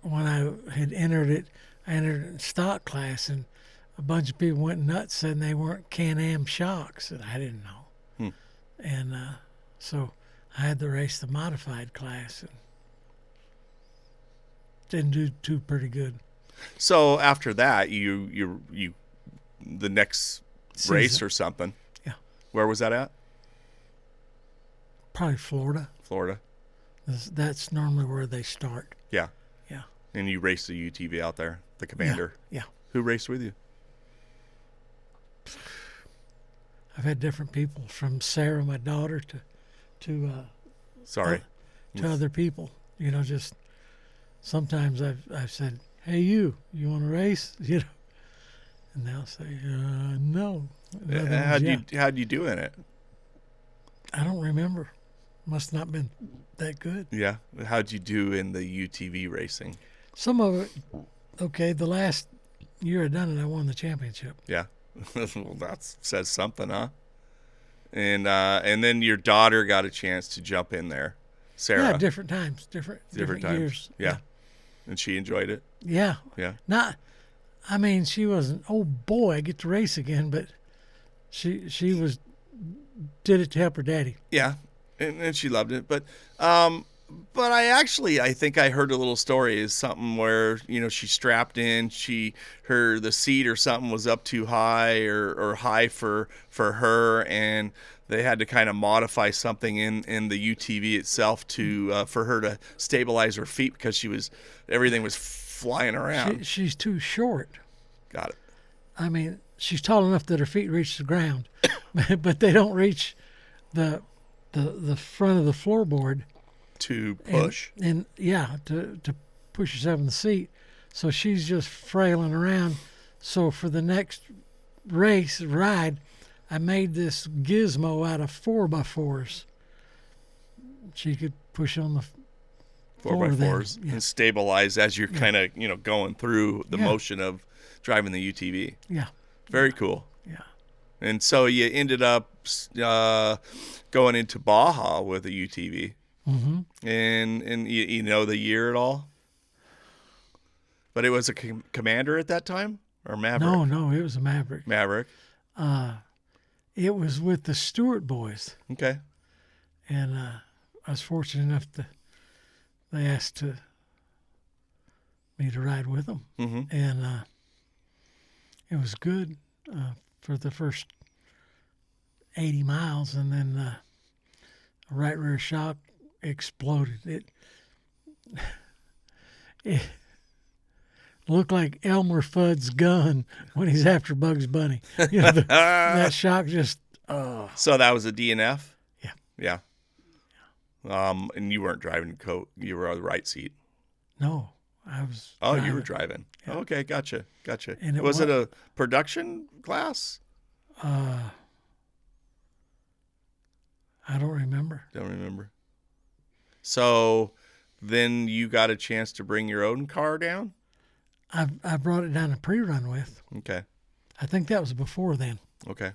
when I had entered it, I entered it in stock class, and a bunch of people went nuts saying they weren't Can-Am shocks, and I didn't know. And so I had to race the modified class, and didn't do too pretty good. So after that, you the next Season. Race or something. Yeah. Where was that at? Probably Florida. Florida. That's normally where they start. Yeah. Yeah. And you raced the UTV out there, the Commander. Yeah. Who raced with you? I've had different people, from Sarah, my daughter, to other people. Just sometimes I've said, "Hey, you want to race?" And they'll say, "No." How'd you do in it? I don't remember. Must not been that good. Yeah. How'd you do in the UTV racing? Some of it, okay. The last year I done it, I won the championship. Yeah. Well, that says something, huh? And then your daughter got a chance to jump in there, Sarah. Yeah, different times, different times. years. Yeah. And she enjoyed it. Yeah. Yeah. She wasn't. Oh boy, I get to race again, but she did it to help her daddy. Yeah, and she loved it. But I think I heard a little story is something where she strapped in, the seat or something was up too high or high for her, and they had to kind of modify something in the UTV itself to for her to stabilize her feet because everything was flying around. She's too short. Got it. I mean, she's tall enough that her feet reach the ground, but they don't reach the front of the floorboard to push. And to push yourself in the seat. So she's just frailing around. So for the next ride, I made this gizmo out of 4x4s. She could push on the 4x4s and stabilize as you're kind of going through the motion of driving the UTV. Yeah. Very cool. Yeah. And so you ended up going into Baja with a UTV. Mm-hmm. And you know the year at all? But it was a Commander at that time or Maverick? No, it was a Maverick. Maverick. It was with the Stewart boys. Okay. And I was fortunate enough they asked me to ride with them. Mm-hmm. And it was good for the first 80 miles, and then a right rear shock exploded. It looked like Elmer Fudd's gun when he's after Bugs Bunny. That shock just. So that was a DNF? Yeah. Yeah. And you weren't driving the coat. You were on the right seat. No, I was. You were driving. Yeah. Okay, gotcha. And Was it a production class? I don't remember. Don't remember. So then you got a chance to bring your own car down? I brought it down to pre-run with. Okay. I think that was before then. Okay.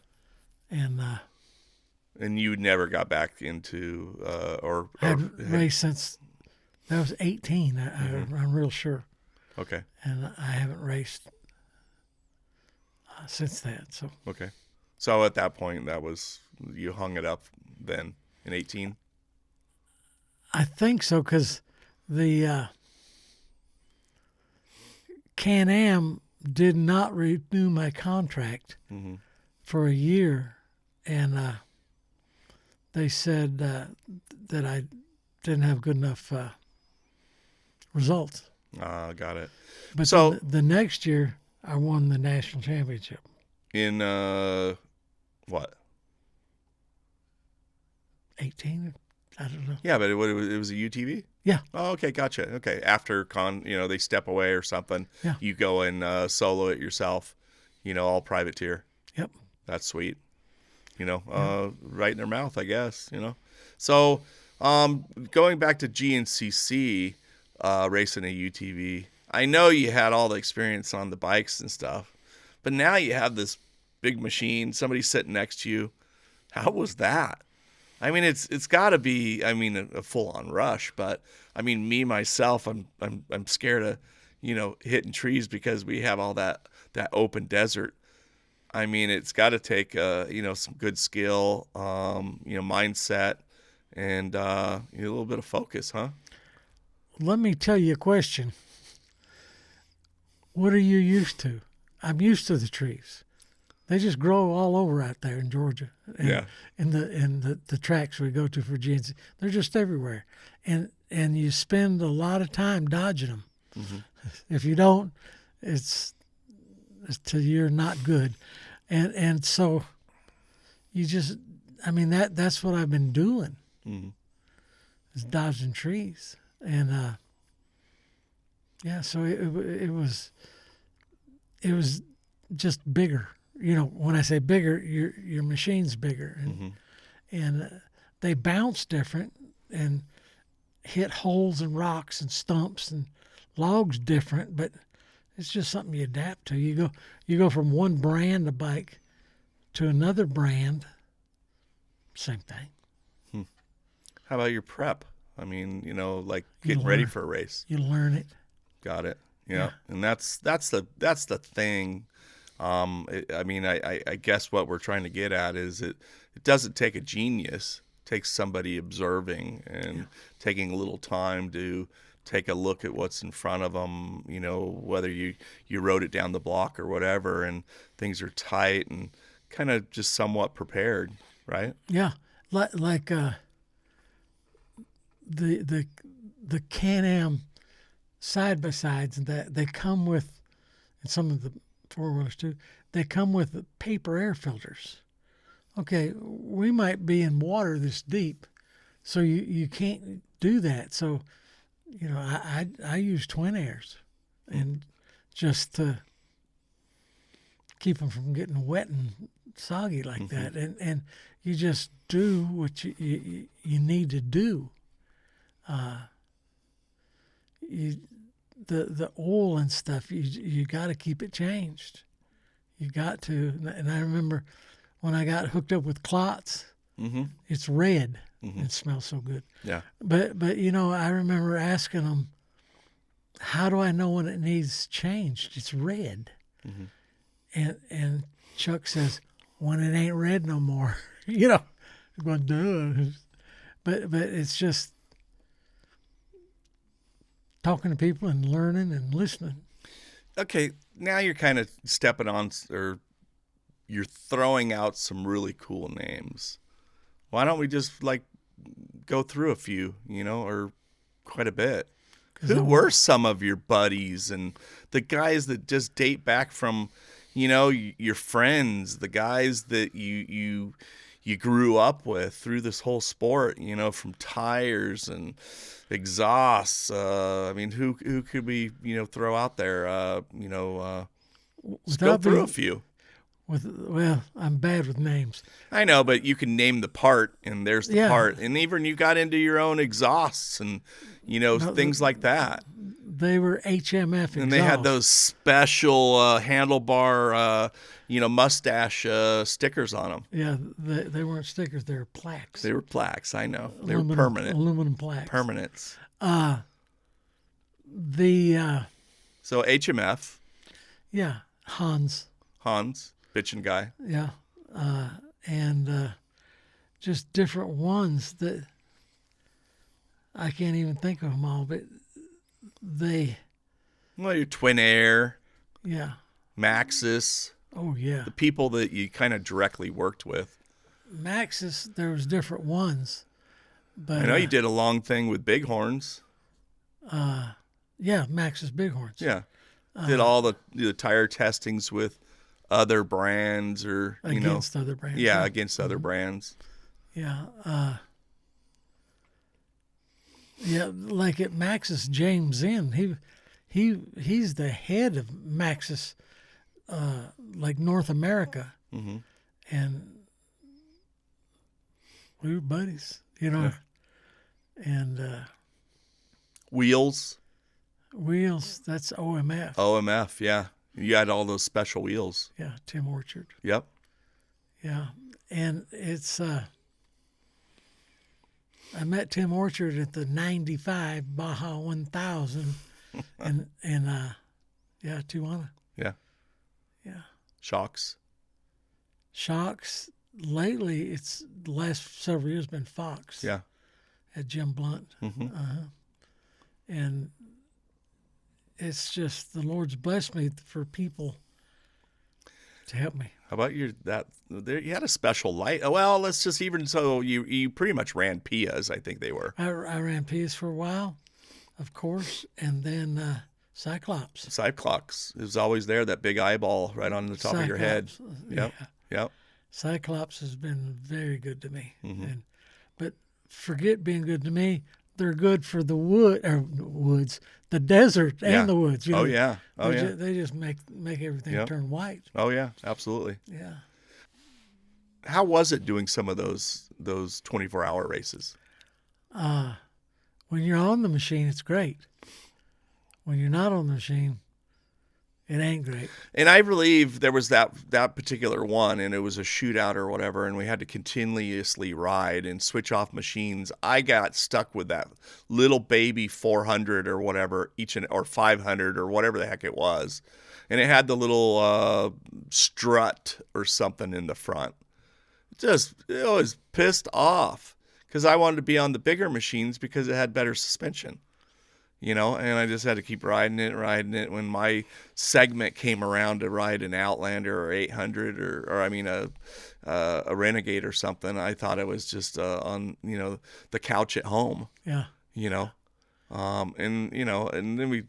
And you never got back into I had raced since that was 18. I'm real sure. Okay. And I haven't raced since that. So okay. So at that point, that was you hung it up then in 18. I think so because the Can-Am did not renew my contract for a year, and they said that I didn't have good enough results. Got it. But so the next year, I won the national championship. In what? 18? I don't know. Yeah, but it was a UTV? Yeah. Oh, okay, gotcha. Okay, after they step away or something. Yeah. You go and solo it yourself. All privateer. Yep. That's sweet. Right in their mouth, I guess. So, going back to GNCC, racing a UTV. I know you had all the experience on the bikes and stuff, but now you have this big machine. Somebody sitting next to you. How was that? I mean, it's got to be. I mean, a full-on rush. But I mean, me myself, I'm scared of, hitting trees because we have all that open desert. I mean, it's got to take some good skill, mindset, and a little bit of focus, huh? Let me tell you a question. What are you used to? I'm used to the trees. They just grow all over out there in Georgia. And Yeah. In the tracks we go to for GNC, they're just everywhere, and you spend a lot of time dodging them. Mm-hmm. If you don't, it's till you're not good, and so you just, I mean that's what I've been doing, is dodging trees, and yeah. So it was just bigger. When I say bigger, your machine's bigger, and they bounce different and hit holes and rocks and stumps and logs different, but it's just something you adapt to. You go from one brand of bike to another brand, same thing. How about your prep? I mean, like getting ready for a race. You learn it. Got it. Yeah. And that's the thing. I guess what we're trying to get at is it doesn't take a genius. It takes somebody observing and taking a little time to take a look at what's in front of them, whether you rode it down the block or whatever, and things are tight and kind of just somewhat prepared, right? Yeah. Like the Can-Am side-by-sides, and that they come with, and some of the four-wheelers too, they come with paper air filters. Okay, we might be in water this deep, so you can't do that. So, I use twin airs, and just to keep them from getting wet and soggy like that. And you just do what you need to do. The oil and stuff, you got to keep it changed. You got to. And I remember when I got hooked up with clots, it's red. It smells so good. Yeah. But I remember asking them, how do I know when it needs changed? It's red. And Chuck says, when it ain't red no more. I'm going, duh. But it's just talking to people and learning and listening. Okay, now you're kind of stepping on, or you're throwing out some really cool names. Why don't we just go through a few, or quite a bit? Who were some of your buddies and the guys that just date back from, your friends, the guys that you grew up with through this whole sport, from tires and exhausts? Who could we, throw out there? Let's go through a few. Well, I'm bad with names. I know, but you can name the part, and there's the Yeah. part. And even you got into your own exhausts and, things like that. They were HMF exhaust. And they had those special handlebar, mustache stickers on them. Yeah, they weren't stickers. They were plaques. They were plaques, I know. They were permanent. Aluminum plaques. Permanents. So HMF. Yeah, Hans, bitchin' guy. yeah, and just different ones that I can't even think of them all, but Your Twin Air, yeah. Maxis, Oh, yeah. the people that you kind of directly worked with. Maxis, there was different ones. But I know you did a long thing with Bighorns. Yeah, Maxis Bighorns. Yeah. Did all the tire testings with other brands or, Against other brands. Yeah, against other brands. Yeah. Yeah, like at Maxis, James Inn, he's the head of Maxis, like North America. Mm-hmm. And we were buddies, Yeah. And Wheels, that's OMF. OMF, yeah. You had all those special wheels. Yeah, Tim Orchard. Yep. Yeah, and it's I met Tim Orchard at the '95 Baja 1000, and Tijuana. Yeah. Yeah. Shocks. Lately, it's the last several years been Fox. Yeah. At Jim Blunt. Mm-hmm. And it's just the Lord's blessed me for people to help me. How about you had a special light? Oh, well, let's just you pretty much ran Pias, I think they were. I ran Pias for a while, of course, and then Cyclops. Cyclops is always there, that big eyeball right on the top of your head. Yep. Yeah. Yep. Cyclops has been very good to me. Mm-hmm. But forget being good to me. They're good for the woods, the desert, and the woods. Oh yeah. Oh yeah. They just make everything turn white. Oh yeah. Absolutely. Yeah. How was it doing some of those 24-hour races? When you're on the machine, it's great. When you're not on the machine, it ain't great. And I believe there was that particular one, and it was a shootout or whatever, and we had to continuously ride and switch off machines. I got stuck with that little baby 400 or whatever, or 500 or whatever the heck it was. And it had the little strut or something in the front. It was pissed off because I wanted to be on the bigger machines because it had better suspension. And I just had to keep riding it. When my segment came around to ride an Outlander or 800 or a Renegade or something, I thought it was just on, the couch at home. Yeah. And then we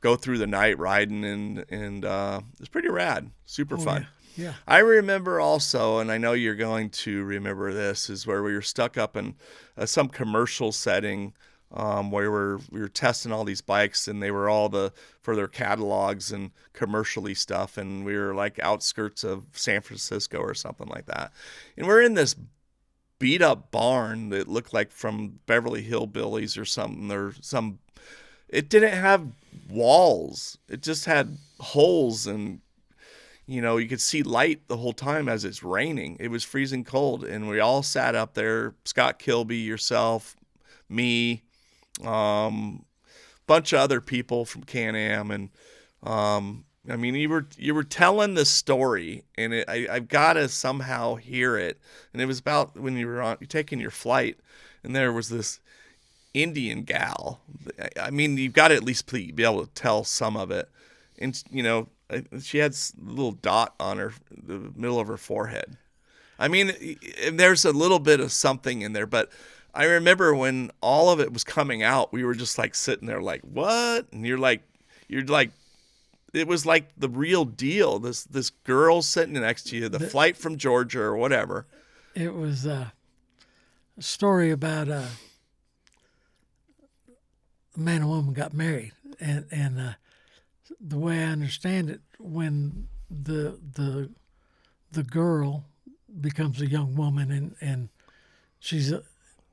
go through the night riding and it's pretty rad, super fun. Yeah. I remember also, and I know you're going to remember this, is where we were stuck up in some commercial setting. Where we were testing all these bikes, and they were all for their catalogs and commercially stuff, and we were like outskirts of San Francisco or something like that. And we're in this beat up barn that looked like from Beverly Hillbillies or something, it didn't have walls. It just had holes, and you could see light the whole time as it's raining. It was freezing cold, and we all sat up there, Scott Kilby, yourself, me, bunch of other people from Can-Am, and you were telling the story, and I've got to somehow hear it. And it was about when you're taking your flight, and there was this Indian gal. You've got to at least be able to tell some of it. And she had a little dot on the middle of her forehead. There's a little bit of something in there, but I remember when all of it was coming out, we were just like sitting there like, what? And you're like, it was like the real deal. This girl sitting next to you, the flight from Georgia or whatever. It was a story about a man and woman got married, and the way I understand it, when the the girl becomes a young woman and she's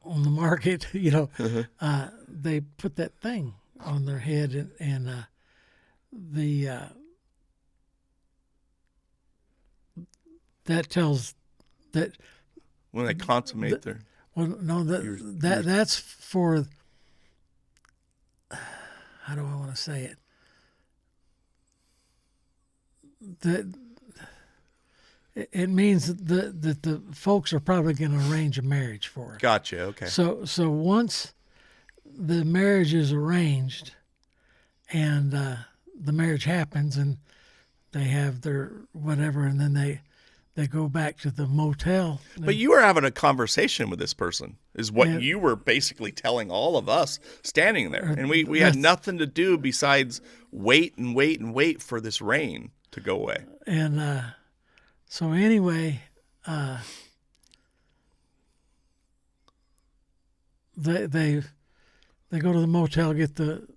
on the market, they put that thing on their head and that tells that when they consummate their. well, no, that's for, how do I want to say it? That it means that the folks are probably going to arrange a marriage for her. Gotcha. Okay. So once the marriage is arranged and the marriage happens and they have their whatever, and then they go back to the motel. But you were having a conversation with this person, is what you were basically telling all of us standing there. And we had nothing to do besides wait and wait and wait for this rain to go away. And so anyway, they go to the motel, get the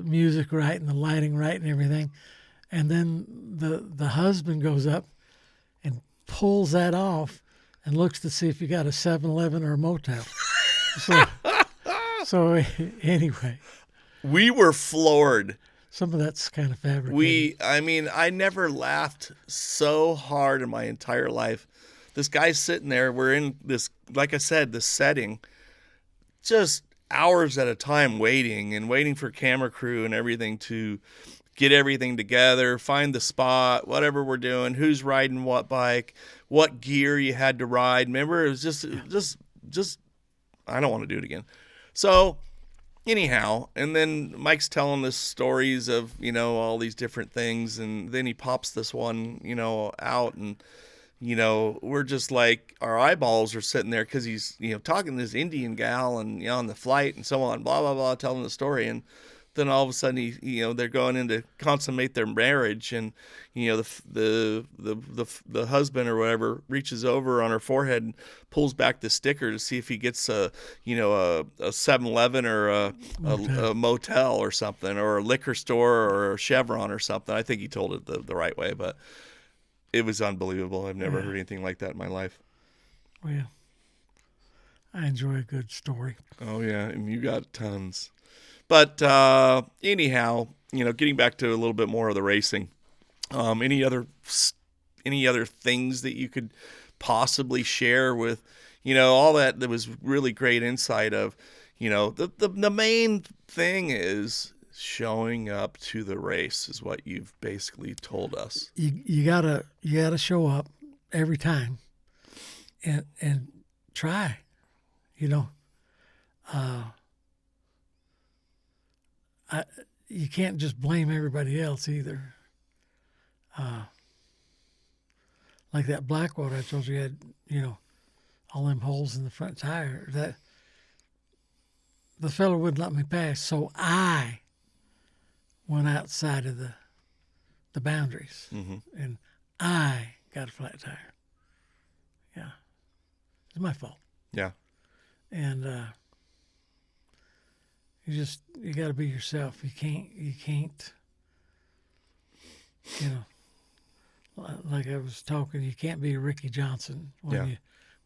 music right and the lighting right and everything. And then the husband goes up and pulls that off and looks to see if you got a 7-Eleven or a motel. So anyway. We were floored. Some of that's kind of fabricated. I never laughed so hard in my entire life. This guy's sitting there. We're in this, like I said, this setting, just hours at a time waiting for camera crew and everything to get everything together, find the spot, whatever we're doing, who's riding what bike, what gear you had to ride. Remember, it was just, I don't want to do it again. So anyhow, and then Mike's telling us stories of, all these different things. And then he pops this one, out, and, we're just like, our eyeballs are sitting there because he's, talking to this Indian gal and, on the flight and so on, blah, blah, blah, telling the story. And then all of a sudden they're going in to consummate their marriage, and the husband or whatever reaches over on her forehead and pulls back the sticker to see if he gets a 7-Eleven or a motel or something, or a liquor store or a Chevron or something. I think he told it the right way, but it was unbelievable. I've never heard anything like that in my life. Well, I enjoy a good story. Oh yeah, and you got tons. But anyhow, getting back to a little bit more of the racing, any other things that you could possibly share with, all that was really great insight of, the main thing is showing up to the race is what you've basically told us. You gotta show up every time and try, you can't just blame everybody else either. Like that Blackwater I told you had, all them holes in the front tire. That the fellow wouldn't let me pass, so I went outside of the boundaries, and I got a flat tire. Yeah, it's my fault. Yeah, and you got to be yourself. You can't, like I was talking, you can't be a Ricky Johnson when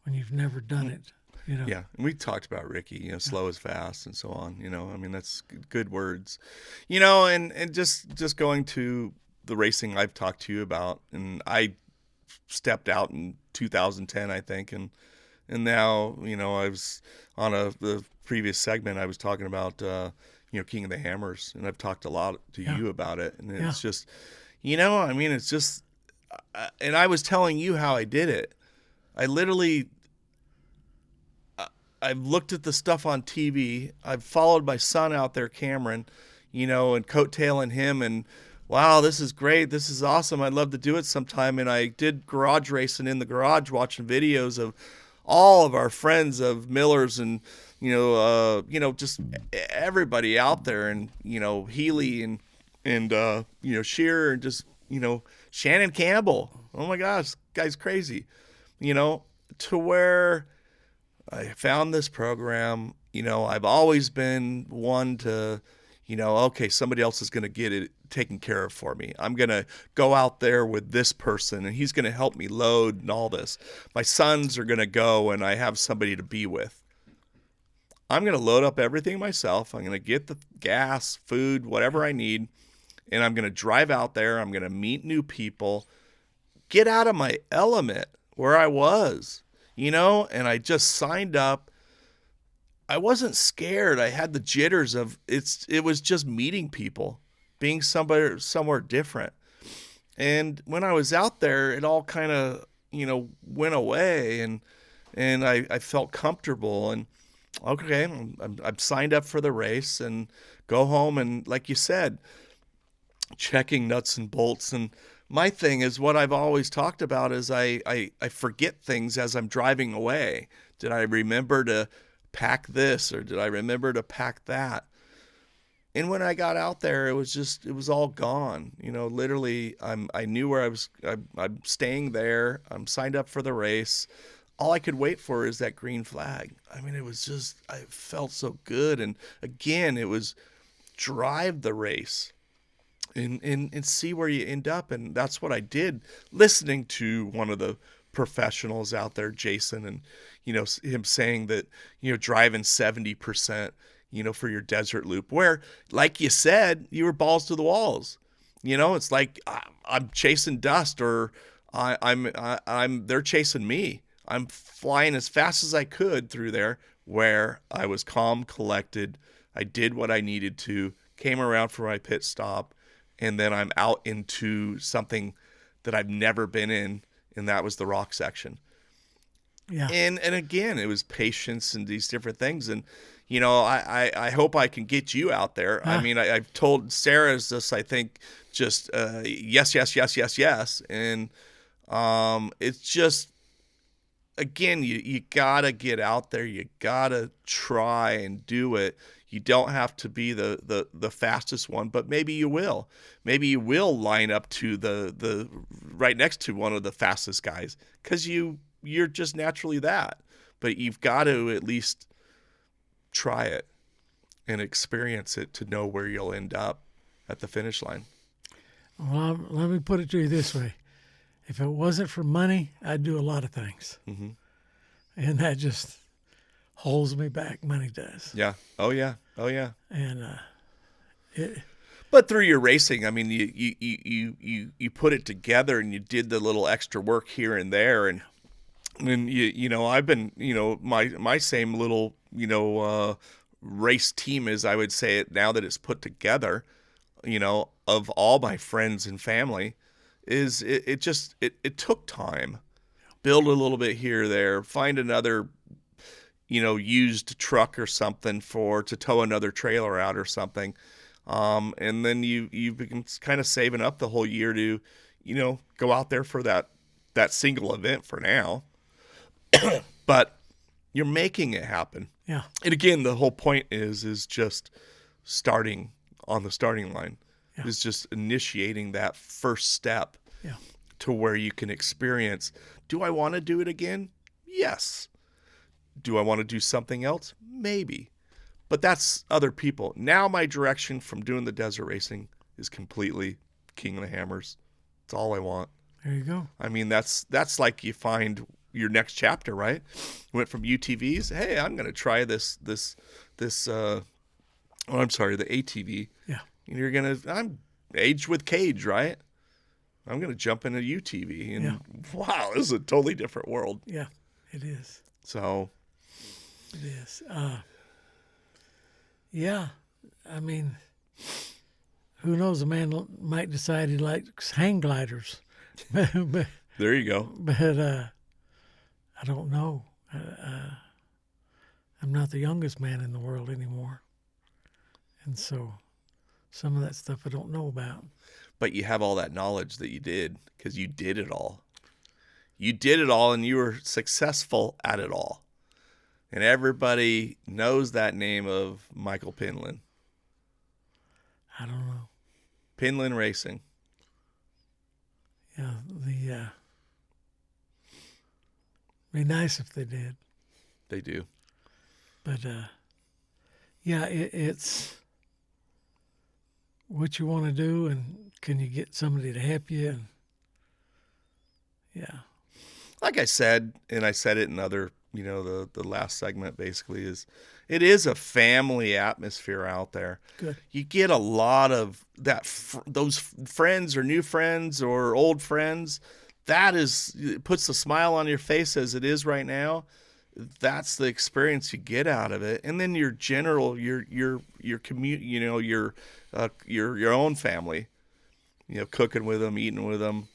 you've never done it. Yeah, and we talked about Ricky, slow is fast and so on. That's good words. And just going to the racing I've talked to you about, and I stepped out in 2010, I think, and now, I was on the previous segment, I was talking about, King of the Hammers, and I've talked a lot to you about it. And it's just, it's just, and I was telling you how I did it. I literally, I've looked at the stuff on TV. I've followed my son out there, Cameron, and coattailing him, and wow, this is great. This is awesome. I'd love to do it sometime. And I did garage racing in the garage, watching videos of all of our friends of Millers and, just everybody out there, and, Healy and Shearer, and just, Shannon Campbell. Oh my gosh, this guy's crazy, to where I found this program. I've always been one to, Okay, somebody else is going to get it taken care of for me. I'm going to go out there with this person and he's going to help me load and all this. My sons are going to go and I have somebody to be with. I'm going to load up everything myself. I'm going to get the gas, food, whatever I need, and I'm going to drive out there. I'm going to meet new people, get out of my element where I was, and I just signed up. I wasn't scared. I had the jitters of it was just meeting people, being somewhere different. And when I was out there, it all kind of, went away and I felt comfortable and okay, I'm signed up for the race and go home and like you said, checking nuts and bolts. And my thing is what I've always talked about is I forget things as I'm driving away. Did I remember to pack this or did I remember to pack that? And when I got out there, it was all gone. Literally, I knew where I'm staying there. I'm signed up for the race. All I could wait for is that green flag. I mean, I felt so good. And again, it was drive the race and see where you end up. And that's what I did, listening to one of the professionals out there, Jason, and, him saying that, driving 70%, for your desert loop where, like you said, you were balls to the walls. It's like I'm chasing dust or they're chasing me. I'm flying as fast as I could through there where I was calm, collected. I did what I needed to, came around for my pit stop, and then I'm out into something that I've never been in, and that was the rock section. Yeah. And again, it was patience and these different things. And, I hope I can get you out there. I mean, I've told Sarah's this, I think, just yes, yes, yes, yes, yes. And it's just, again, you got to get out there. You got to try and do it. You don't have to be the fastest one, but maybe you will. Maybe you will line up to the right next to one of the fastest guys because you're just naturally that. But you've got to at least try it and experience it to know where you'll end up at the finish line. Well, let me put it to you this way. If it wasn't for money, I'd do a lot of things. Mm-hmm. And that just holds me back. Money does. Yeah. Oh, yeah. Oh, yeah. And but through your racing, I mean, you put it together and you did the little extra work here and there. And I've been, my same little, race team, as I would say it now that it's put together, of all my friends and family, is it took time. Build a little bit here or there, find another, used truck or something to tow another trailer out or something. And then you begin kind of saving up the whole year to, go out there for that single event for now. But you're making it happen. yeah. And again, the whole point is just starting on the starting line. Yeah. Is just initiating that first step. Yeah. To where you can experience, do I want to do it again? Yes. Do I want to do something else? Maybe. But that's other people. Now my direction from doing the desert racing is completely King of the Hammers. That's all I want. There you go. I mean, that's like you find your next chapter, right? Went from UTVs. Hey, I'm going to try the ATV. Yeah. And I'm aged with cage, right? I'm going to jump in a UTV and wow, this is a totally different world. Yeah, it is. So. It is. Yeah. I mean, who knows? A man might decide he likes hang gliders. but, there you go. But I don't know. I'm not the youngest man in the world anymore. And so some of that stuff I don't know about. But you have all that knowledge that you did because you did it all. You did it all and you were successful at it all. And everybody knows that name of Michael Penland. I don't know. Penland Racing. Yeah, be nice if they did. They do. But yeah, it's what you want to do, and can you get somebody to help you? And yeah, Like I said, and I said it in other, the last segment basically is, it is a family atmosphere out there. good. You get a lot of that, those friends or new friends or old friends. That is, it puts a smile on your face as it is right now. That's the experience you get out of it. And then your general, your commute, your own family, cooking with them, eating with them,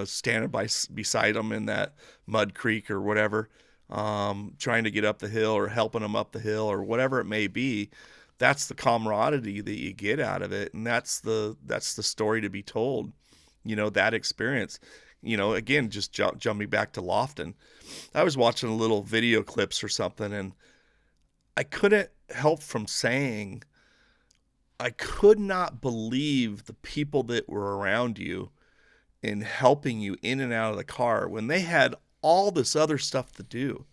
standing beside them in that mud creek or whatever, trying to get up the hill or helping them up the hill or whatever it may be. That's the camaraderie that you get out of it, and that's the story to be told. That experience. Again, just jumping back to Lofton, I was watching a little video clips or something, and I couldn't help from saying, I could not believe the people that were around you in helping you in and out of the car when they had all this other stuff to do.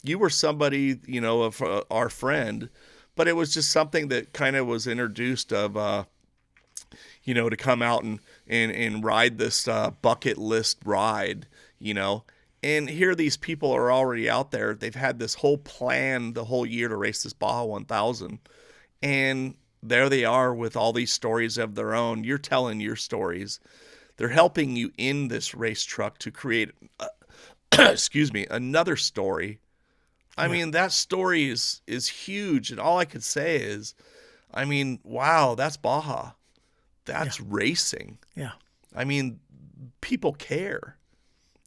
You were somebody, of our friend, but it was just something that kind of was introduced of, to come out and ride this bucket list ride, And here these people are already out there. They've had this whole plan the whole year to race this Baja 1000. And there they are with all these stories of their own. You're telling your stories. They're helping you in this race truck to create, another story. I mean, that story is huge. And all I could say is, wow, that's Baja. That's racing. Yeah. People care,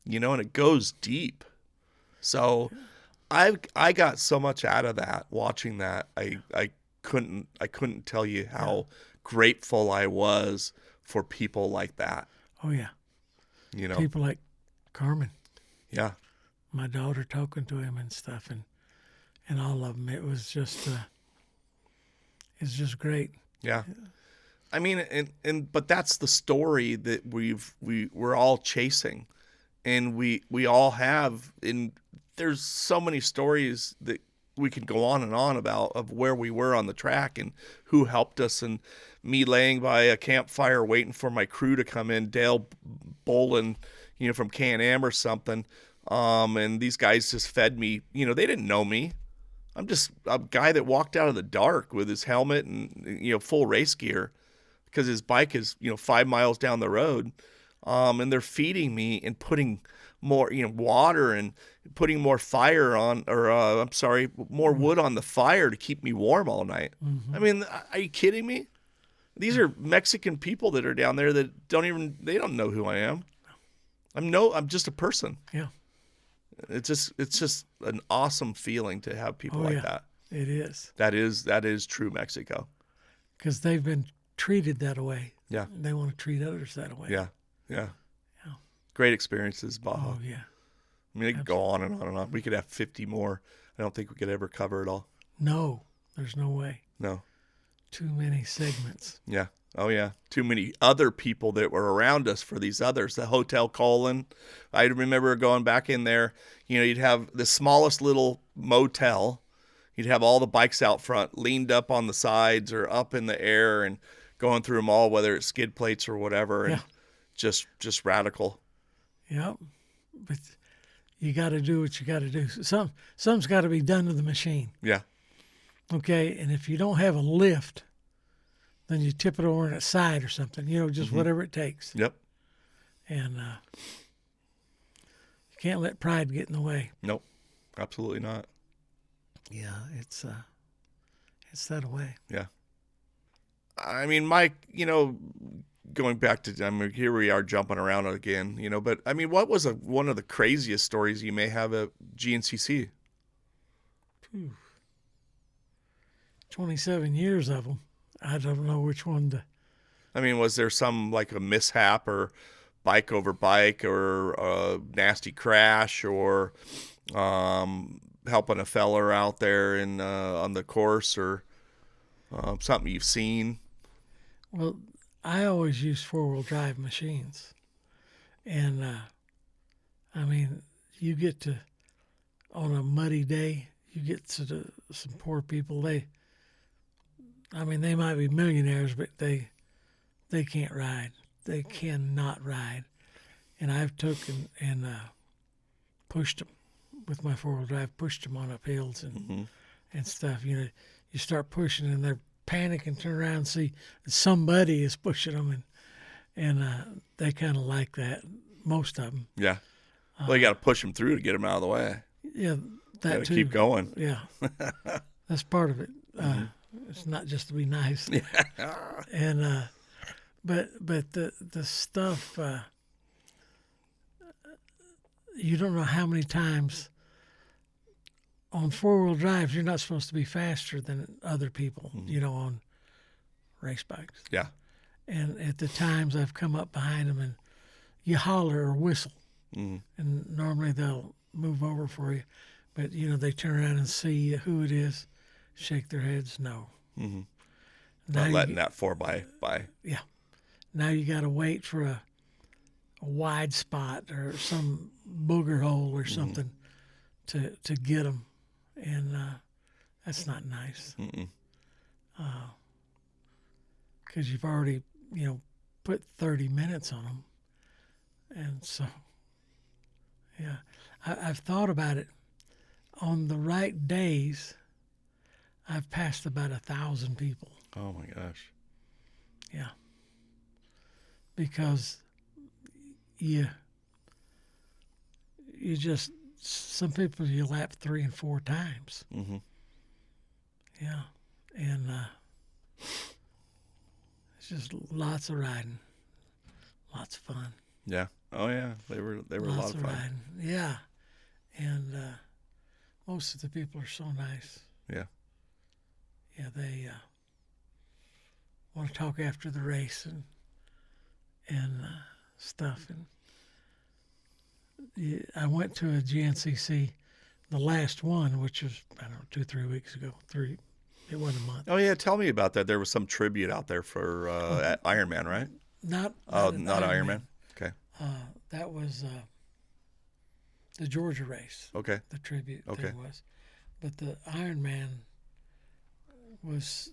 and it goes deep. So I got so much out of that watching that. I couldn't tell you how grateful I was for people like that. Oh yeah. People like Carmen. Yeah. My daughter talking to him and stuff, and all of them. It was just it's just great. Yeah. But that's the story that we're all chasing, and we all have. And there's so many stories that we could go on and on about of where we were on the track and who helped us, and me laying by a campfire waiting for my crew to come in, Dale Bolin, from Can-Am or something. And these guys just fed me. They didn't know me. I'm just a guy that walked out of the dark with his helmet and, full race gear, because his bike is, 5 miles down the road. And they're feeding me and putting more, water and putting more fire on, or more wood on the fire to keep me warm all night. Mm-hmm. Are you kidding me? These are Mexican people that are down there that they don't know who I am. I'm just a person. Yeah. It's just an awesome feeling to have people like that. It is. That is true Mexico. Because they've been treated that way. Yeah. They want to treat others that way. Yeah. Great experiences, Baja. Oh, yeah. It could go on and on and on. We could have 50 more. I don't think we could ever cover it all. No, there's no way. No. Too many segments. Yeah. Oh, yeah. Too many other people that were around us for these others. The Hotel Colon. I remember going back in there. You'd have the smallest little motel. You'd have all the bikes out front, leaned up on the sides or up in the air, and going through them all, whether it's skid plates or whatever. And just radical. Yep. But you got to do what you got to do. Some's got to be done to the machine. Yeah. Okay. And if you don't have a lift, then you tip it over on its side or something, just whatever it takes. Yep. And you can't let pride get in the way. Nope. Absolutely not. Yeah, it's that way. Yeah. Mike, going back to, here we are jumping around again, but what was one of the craziest stories you may have at GNCC? 27 years of them. I don't know which one to. Was there some like a mishap or bike over bike or a nasty crash or helping a feller out there on the course or something you've seen? Well, I always use 4-wheel drive machines. And, you get to, on a muddy day, you get to some poor people, I mean, they might be millionaires, but they can't ride. They cannot ride. And I've took and pushed them with my four-wheel drive, pushed them on up hills and stuff. You know, you start pushing and they're panicking, turn around and see somebody is pushing them, and they kind of like that. Most of them. Yeah. Well, you got to push them through to get them out of the way. Yeah, that Got to too. keep going. Yeah, that's part of it. It's not just to be nice. And but the stuff you don't know how many times on four-wheel drives you're not supposed to be faster than other people. You know, on race bikes. Yeah. And at the times I've come up behind them and you holler or whistle, and normally they'll move over for you, but you know they turn around and see who it is, shake their heads, no. Not letting that 4x. Yeah. Now you got to wait for a wide spot or some booger hole or something to get them, and that's not nice. Because you've already put 30 minutes on them, and so yeah, I've thought about it. On the right days, I've passed about 1,000 people. Oh my gosh. Yeah. Because you just, some people you lap 3 and 4 times. Yeah. And it's just lots of riding. Lots of fun. Yeah. Oh yeah. They were a lot of fun. Riding. Yeah. And most of the people are so nice. Yeah. Yeah, they want to talk after the race and stuff. And yeah, I went to a GNCC, the last one, which was, I don't know, 2-3 weeks ago. It wasn't a month. Oh yeah. Tell me about that. There was some tribute out there for at Ironman, right? Not Ironman. Okay. That was the Georgia race. Okay. The tribute thing was, but the Ironman was,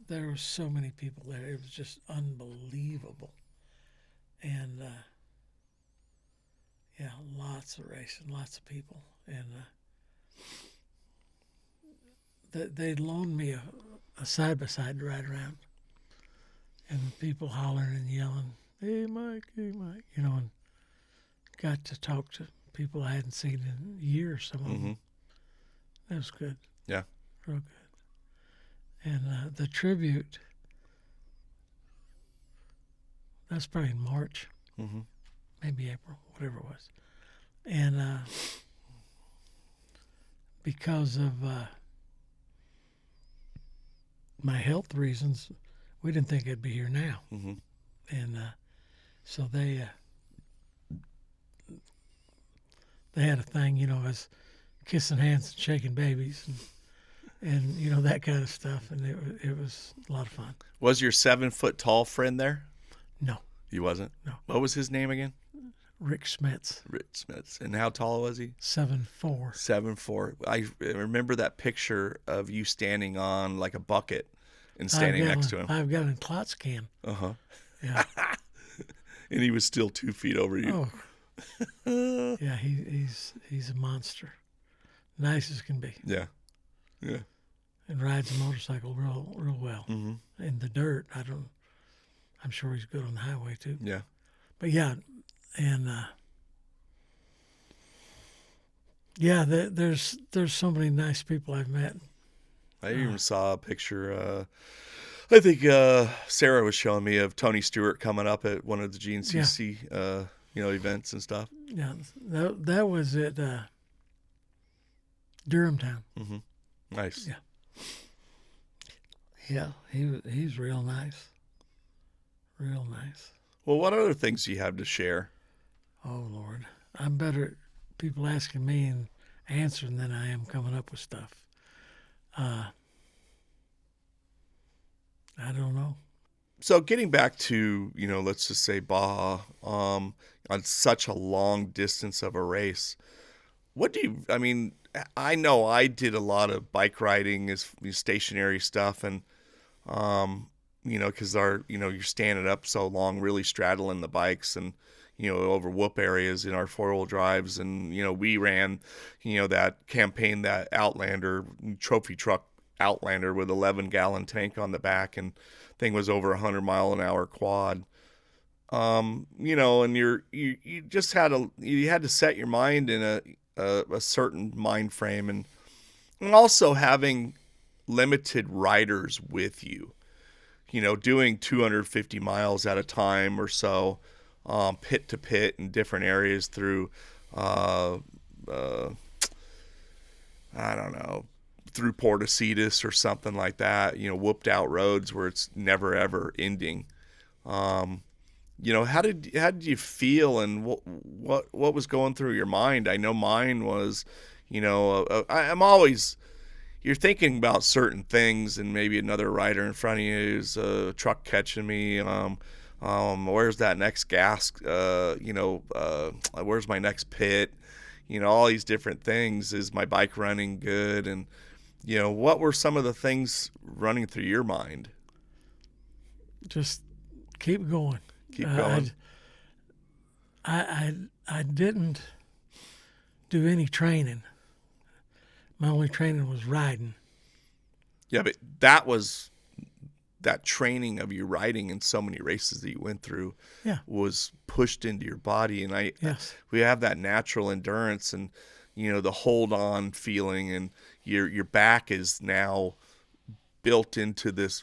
there were so many people there. It was just unbelievable, and yeah, lots of racing, lots of people, and they loaned me a side by side to ride around, and people hollering and yelling, "Hey Mike, hey Mike," and got to talk to people I hadn't seen in years. Some of them. That was good. Yeah. Real good. And the tribute, that's probably in March, maybe April, whatever it was. And because of my health reasons, we didn't think I'd be here now. And so they had a thing, as kissing hands and shaking babies and that kind of stuff, and it was a lot of fun. Was your 7-foot tall friend there? No. He wasn't? No. What was his name again? Rick Smets. Rick Smets. And how tall was he? 7'4". 7'4". I remember that picture of you standing on like a bucket and standing next to him. 5-gallon Klotz can. Yeah. And he was still 2 feet over you. Oh. Yeah, he's a monster. Nice as can be. Yeah. Yeah. And rides a motorcycle real well. In the dirt, I'm sure he's good on the highway too. Yeah. But yeah, and yeah, there's so many nice people I've met. I even saw a picture. I think Sarah was showing me of Tony Stewart coming up at one of the GNCC events and stuff. Yeah, that was at Durham Town. Nice. Yeah. Yeah, he's real nice. Real nice. Well, what other things do you have to share? Oh, Lord. I'm better at people asking me and answering than I am coming up with stuff. I don't know. So getting back to, let's just say Baja, on such a long distance of a race, I know I did a lot of bike riding, as stationary stuff, and Because you're standing up so long, really straddling the bikes and, over whoop areas in our 4-wheel drives. And, we ran, that campaign, that Outlander, trophy truck Outlander with 11-gallon tank on the back, and thing was over 100-mile-an-hour quad. And you just had to set your mind in a certain mind frame, and also having limited riders with you, doing 250 miles at a time or so, pit to pit in different areas through, I don't know, through Portacetus or something like that, whooped out roads where it's never ever ending. How did you feel, and what was going through your mind? I know mine was, I'm always, you're thinking about certain things, and maybe another rider in front of you is a truck catching me. Where's that next gas? Where's my next pit? All these different things. Is my bike running good? And what were some of the things running through your mind? Just keep going. Keep going. I didn't do any training. My only training was riding. Yeah, but that training of you riding in so many races that you went through was pushed into your body. And we have that natural endurance and, the hold on feeling, and your back is now built into this,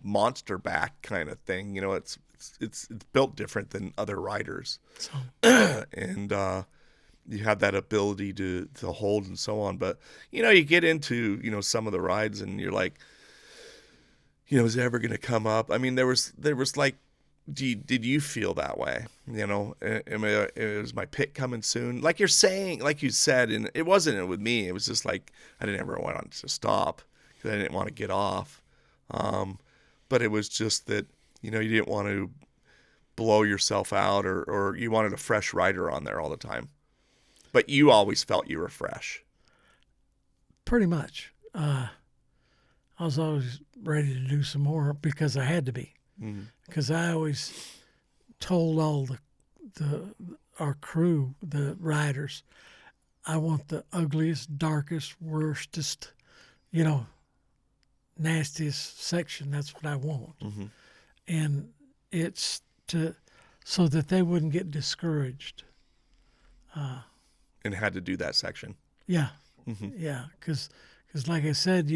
monster back kind of thing. It's built different than other riders. So. And, you have that ability to hold and so on. But, you get into, some of the rides and you're like, is it ever going to come up? I mean, there was like, did you feel that way? Is my pit coming soon? Like you're saying, like you said, and it wasn't with me. It was just like, I didn't ever want to stop because I didn't want to get off. But it was just that, you didn't want to blow yourself out, or you wanted a fresh rider on there all the time. But you always felt you were fresh. Pretty much. I was always ready to do some more because I had to be. Mm-hmm. Because I always told all our crew, the riders, I want the ugliest, darkest, worstest, nastiest section. That's what I want. Mm-hmm. And it's so that they wouldn't get discouraged. And had to do that section. Yeah. Mm-hmm. Yeah. Because like I said,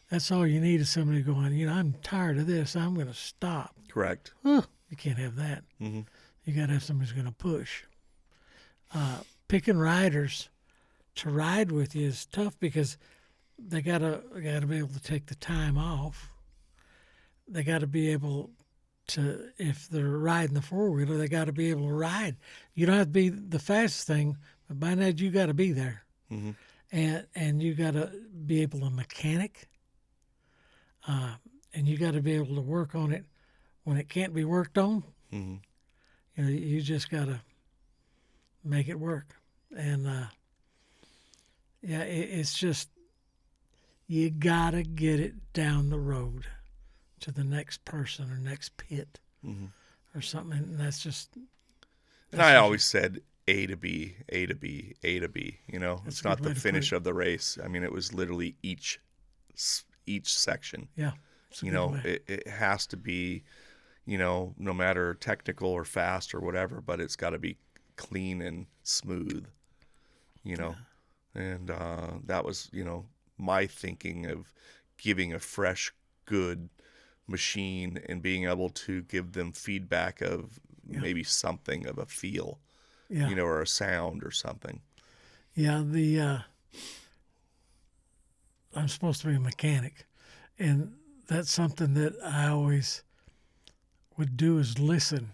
that's all you need is somebody going, I'm tired of this. I'm going to stop. Correct. You can't have that. Mm-hmm. You got to have somebody who's going to push. Picking riders to ride with you is tough because they gotta be able to take the time off. They got to be able to, if they're riding the 4-wheeler, they got to be able to ride. You don't have to be the fastest thing, but by now you got to be there. Mm-hmm. And you got to be able to mechanic. And you got to be able to work on it when it can't be worked on. Mm-hmm. You just got to make it work. And it's just, you got to get it down the road to the next person or next pit, mm-hmm. or something. And that's just. And I always said A to B, A to B, A to B. It's not the finish of the race. I mean, it was literally each section. Yeah. It has to be, no matter technical or fast or whatever, but it's got to be clean and smooth. And that was, my thinking of giving a fresh, good machine and being able to give them feedback of maybe something of a feel, or a sound or something. Yeah, I'm supposed to be a mechanic, and that's something that I always would do is listen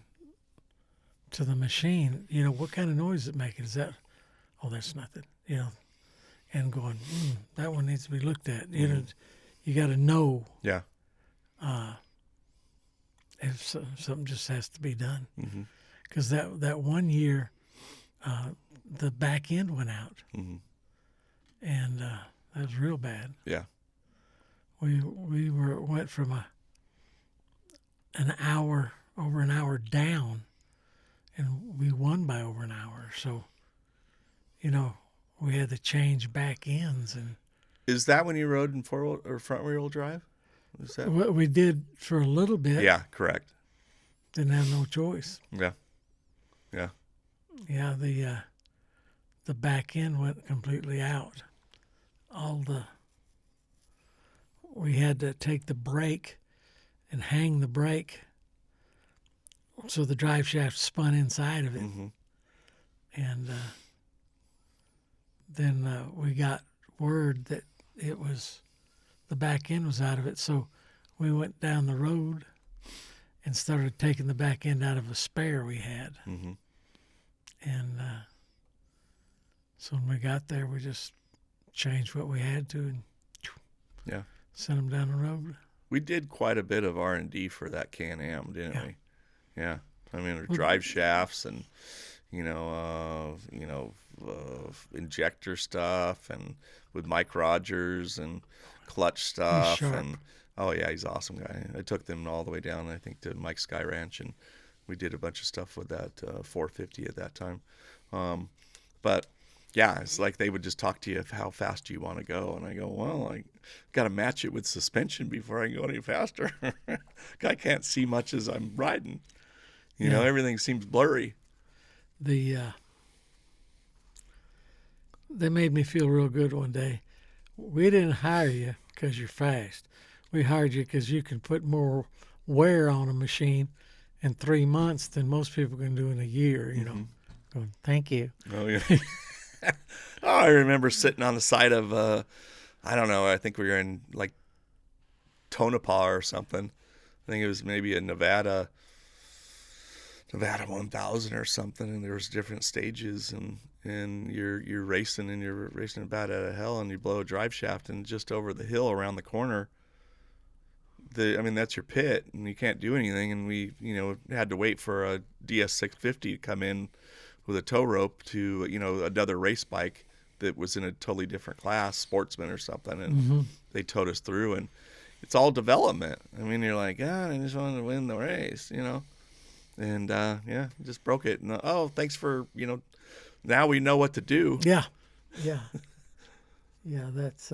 to the machine. What kind of noise is it making? Is that, that's nothing, and going, that one needs to be looked at. Mm-hmm. You got to know. Yeah. If something just has to be done. Because that one year, the back end went out. Mm-hmm. And that was real bad. Yeah. went from over an hour down, and we won by over an hour. So, we had to change back ends, and Is that when you rode in four-wheel or front-wheel drive? Is that? we did for a little bit. Yeah, correct. Didn't have no choice. Yeah, yeah. Yeah, the back end went completely out. We had to take the brake and hang the brake so the drive shaft spun inside of it. Mm-hmm. And then we got word that the back end was out of it. So we went down the road and started taking the back end out of a spare we had. Mm-hmm. And so when we got there, we just changed what we had to and Yeah. sent them down the road. We did quite a bit of R&D for that Can-Am, didn't Yeah. we? Yeah. I mean, drive shafts and, injector stuff and with Mike Rogers and clutch stuff. sharp. And oh, yeah, he's an awesome guy. I took them all the way down, I think, to Mike's Sky Ranch, and we did a bunch of stuff with that 450 at that time. But yeah, it's like they would just talk to you of how fast do you want to go, and I go, well, I got to match it with suspension before I can go any faster. I can't see much as I'm riding. Everything seems blurry. They made me feel real good one day. We didn't hire you because you're fast. We hired you because you can put more wear on a machine in 3 months than most people can do in a year. Going, thank you. Oh yeah. I remember sitting on the side of I don't know. I think we were in like Tonopah or something. I think it was maybe a Nevada 1000 or something, and there was different stages, and you're racing about out of hell, and you blow a drive shaft, and just over the hill around the corner, that's your pit, and you can't do anything, and we had to wait for a DS650 to come in with a tow rope to another race bike that was in a totally different class, Sportsman or something, and they towed us through, and it's all development. I mean, you're like, I just wanted to win the race, and just broke it. And thanks for now we know what to do. Yeah. That's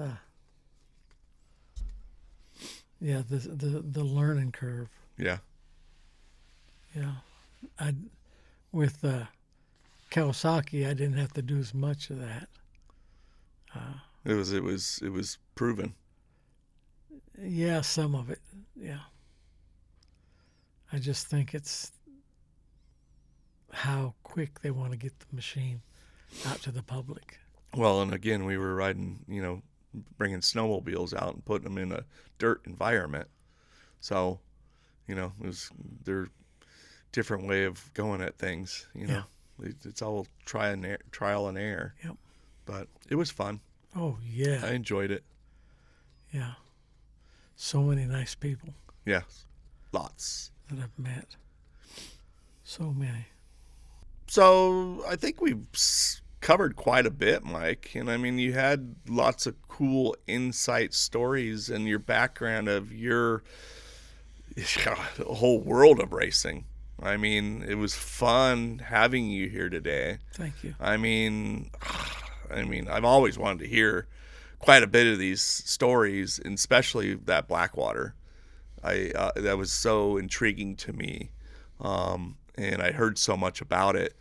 the learning curve. Yeah. With Kawasaki, I didn't have to do as much of that. It was proven. Yeah, some of it. Yeah. I just think it's how quick they want to get the machine out to the public. Well, and again, we were riding, bringing snowmobiles out and putting them in a dirt environment. So, it was their different way of going at things. Yeah. It's all trial and error. Yep. But it was fun. Oh yeah. I enjoyed it. Yeah. So many nice people. Yes. Lots. That I've met. So many. So I think we've covered quite a bit, Mike. And you had lots of cool insight stories and your background of your whole world of racing. It was fun having you here today. Thank you. I've always wanted to hear quite a bit of these stories, and especially that Blackwater. That was so intriguing to me, and I heard so much about it.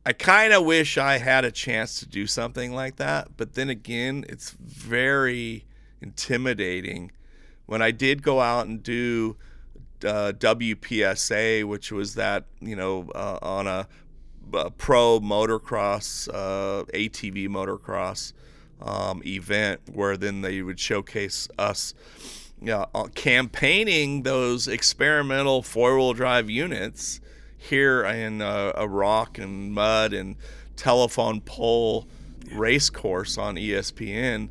I kind of wish I had a chance to do something like that, but then again, it's very intimidating. When I did go out and do WPSA, which was that, on a pro motocross, ATV motocross event, where then they would showcase us campaigning those experimental four-wheel drive units here in a rock and mud and telephone pole race course on ESPN.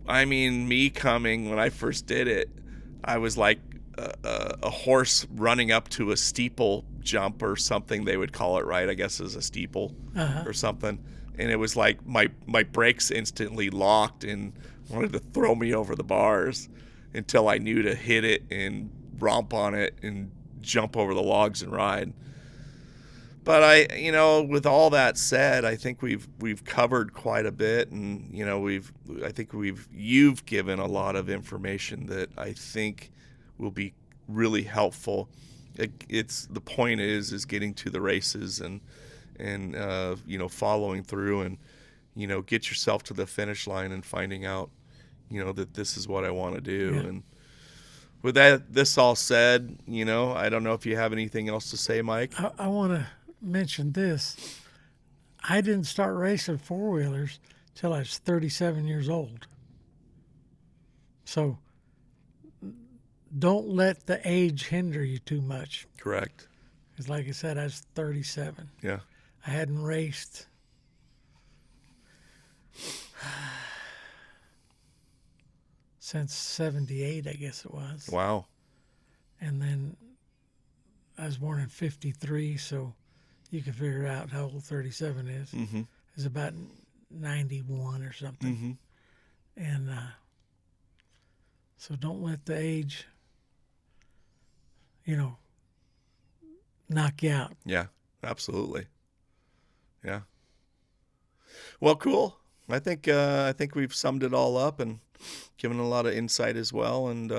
Me coming when I first did it, I was like a horse running up to a steeple jump or something they would call it, right? I guess is a steeple or something. And it was like my brakes instantly locked, and wanted to throw me over the bars until I knew to hit it and romp on it and jump over the logs and ride. But with all that said, I think we've covered quite a bit, and you've given a lot of information that I think will be really helpful. It's the point is getting to the races and following through and get yourself to the finish line and finding out that this is what I want to do. Yeah. And with this all said, I don't know if you have anything else to say, Mike. I want to mention this. I didn't start racing four-wheelers till I was 37 years old. So don't let the age hinder you too much. Correct. Because like I said, I was 37. Yeah. I hadn't raced since 78, I guess it was. Wow. And then I was born in 53, so you can figure out how old 37 is. Mm-hmm. It's about 91 or something. Mm-hmm. And so don't let the age, knock you out. Yeah, absolutely. Yeah. Well, cool. I think we've summed it all up and given a lot of insight as well. And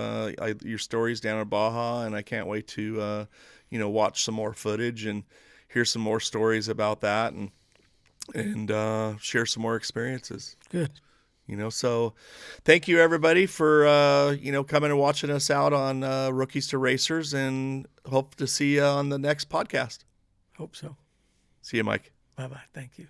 your story's down at Baja, and I can't wait to watch some more footage and hear some more stories about that and share some more experiences. Good. So thank you everybody for coming and watching us out on Rookies to Racers, and hope to see you on the next podcast. Hope so. See you, Mike. Bye-bye. Thank you.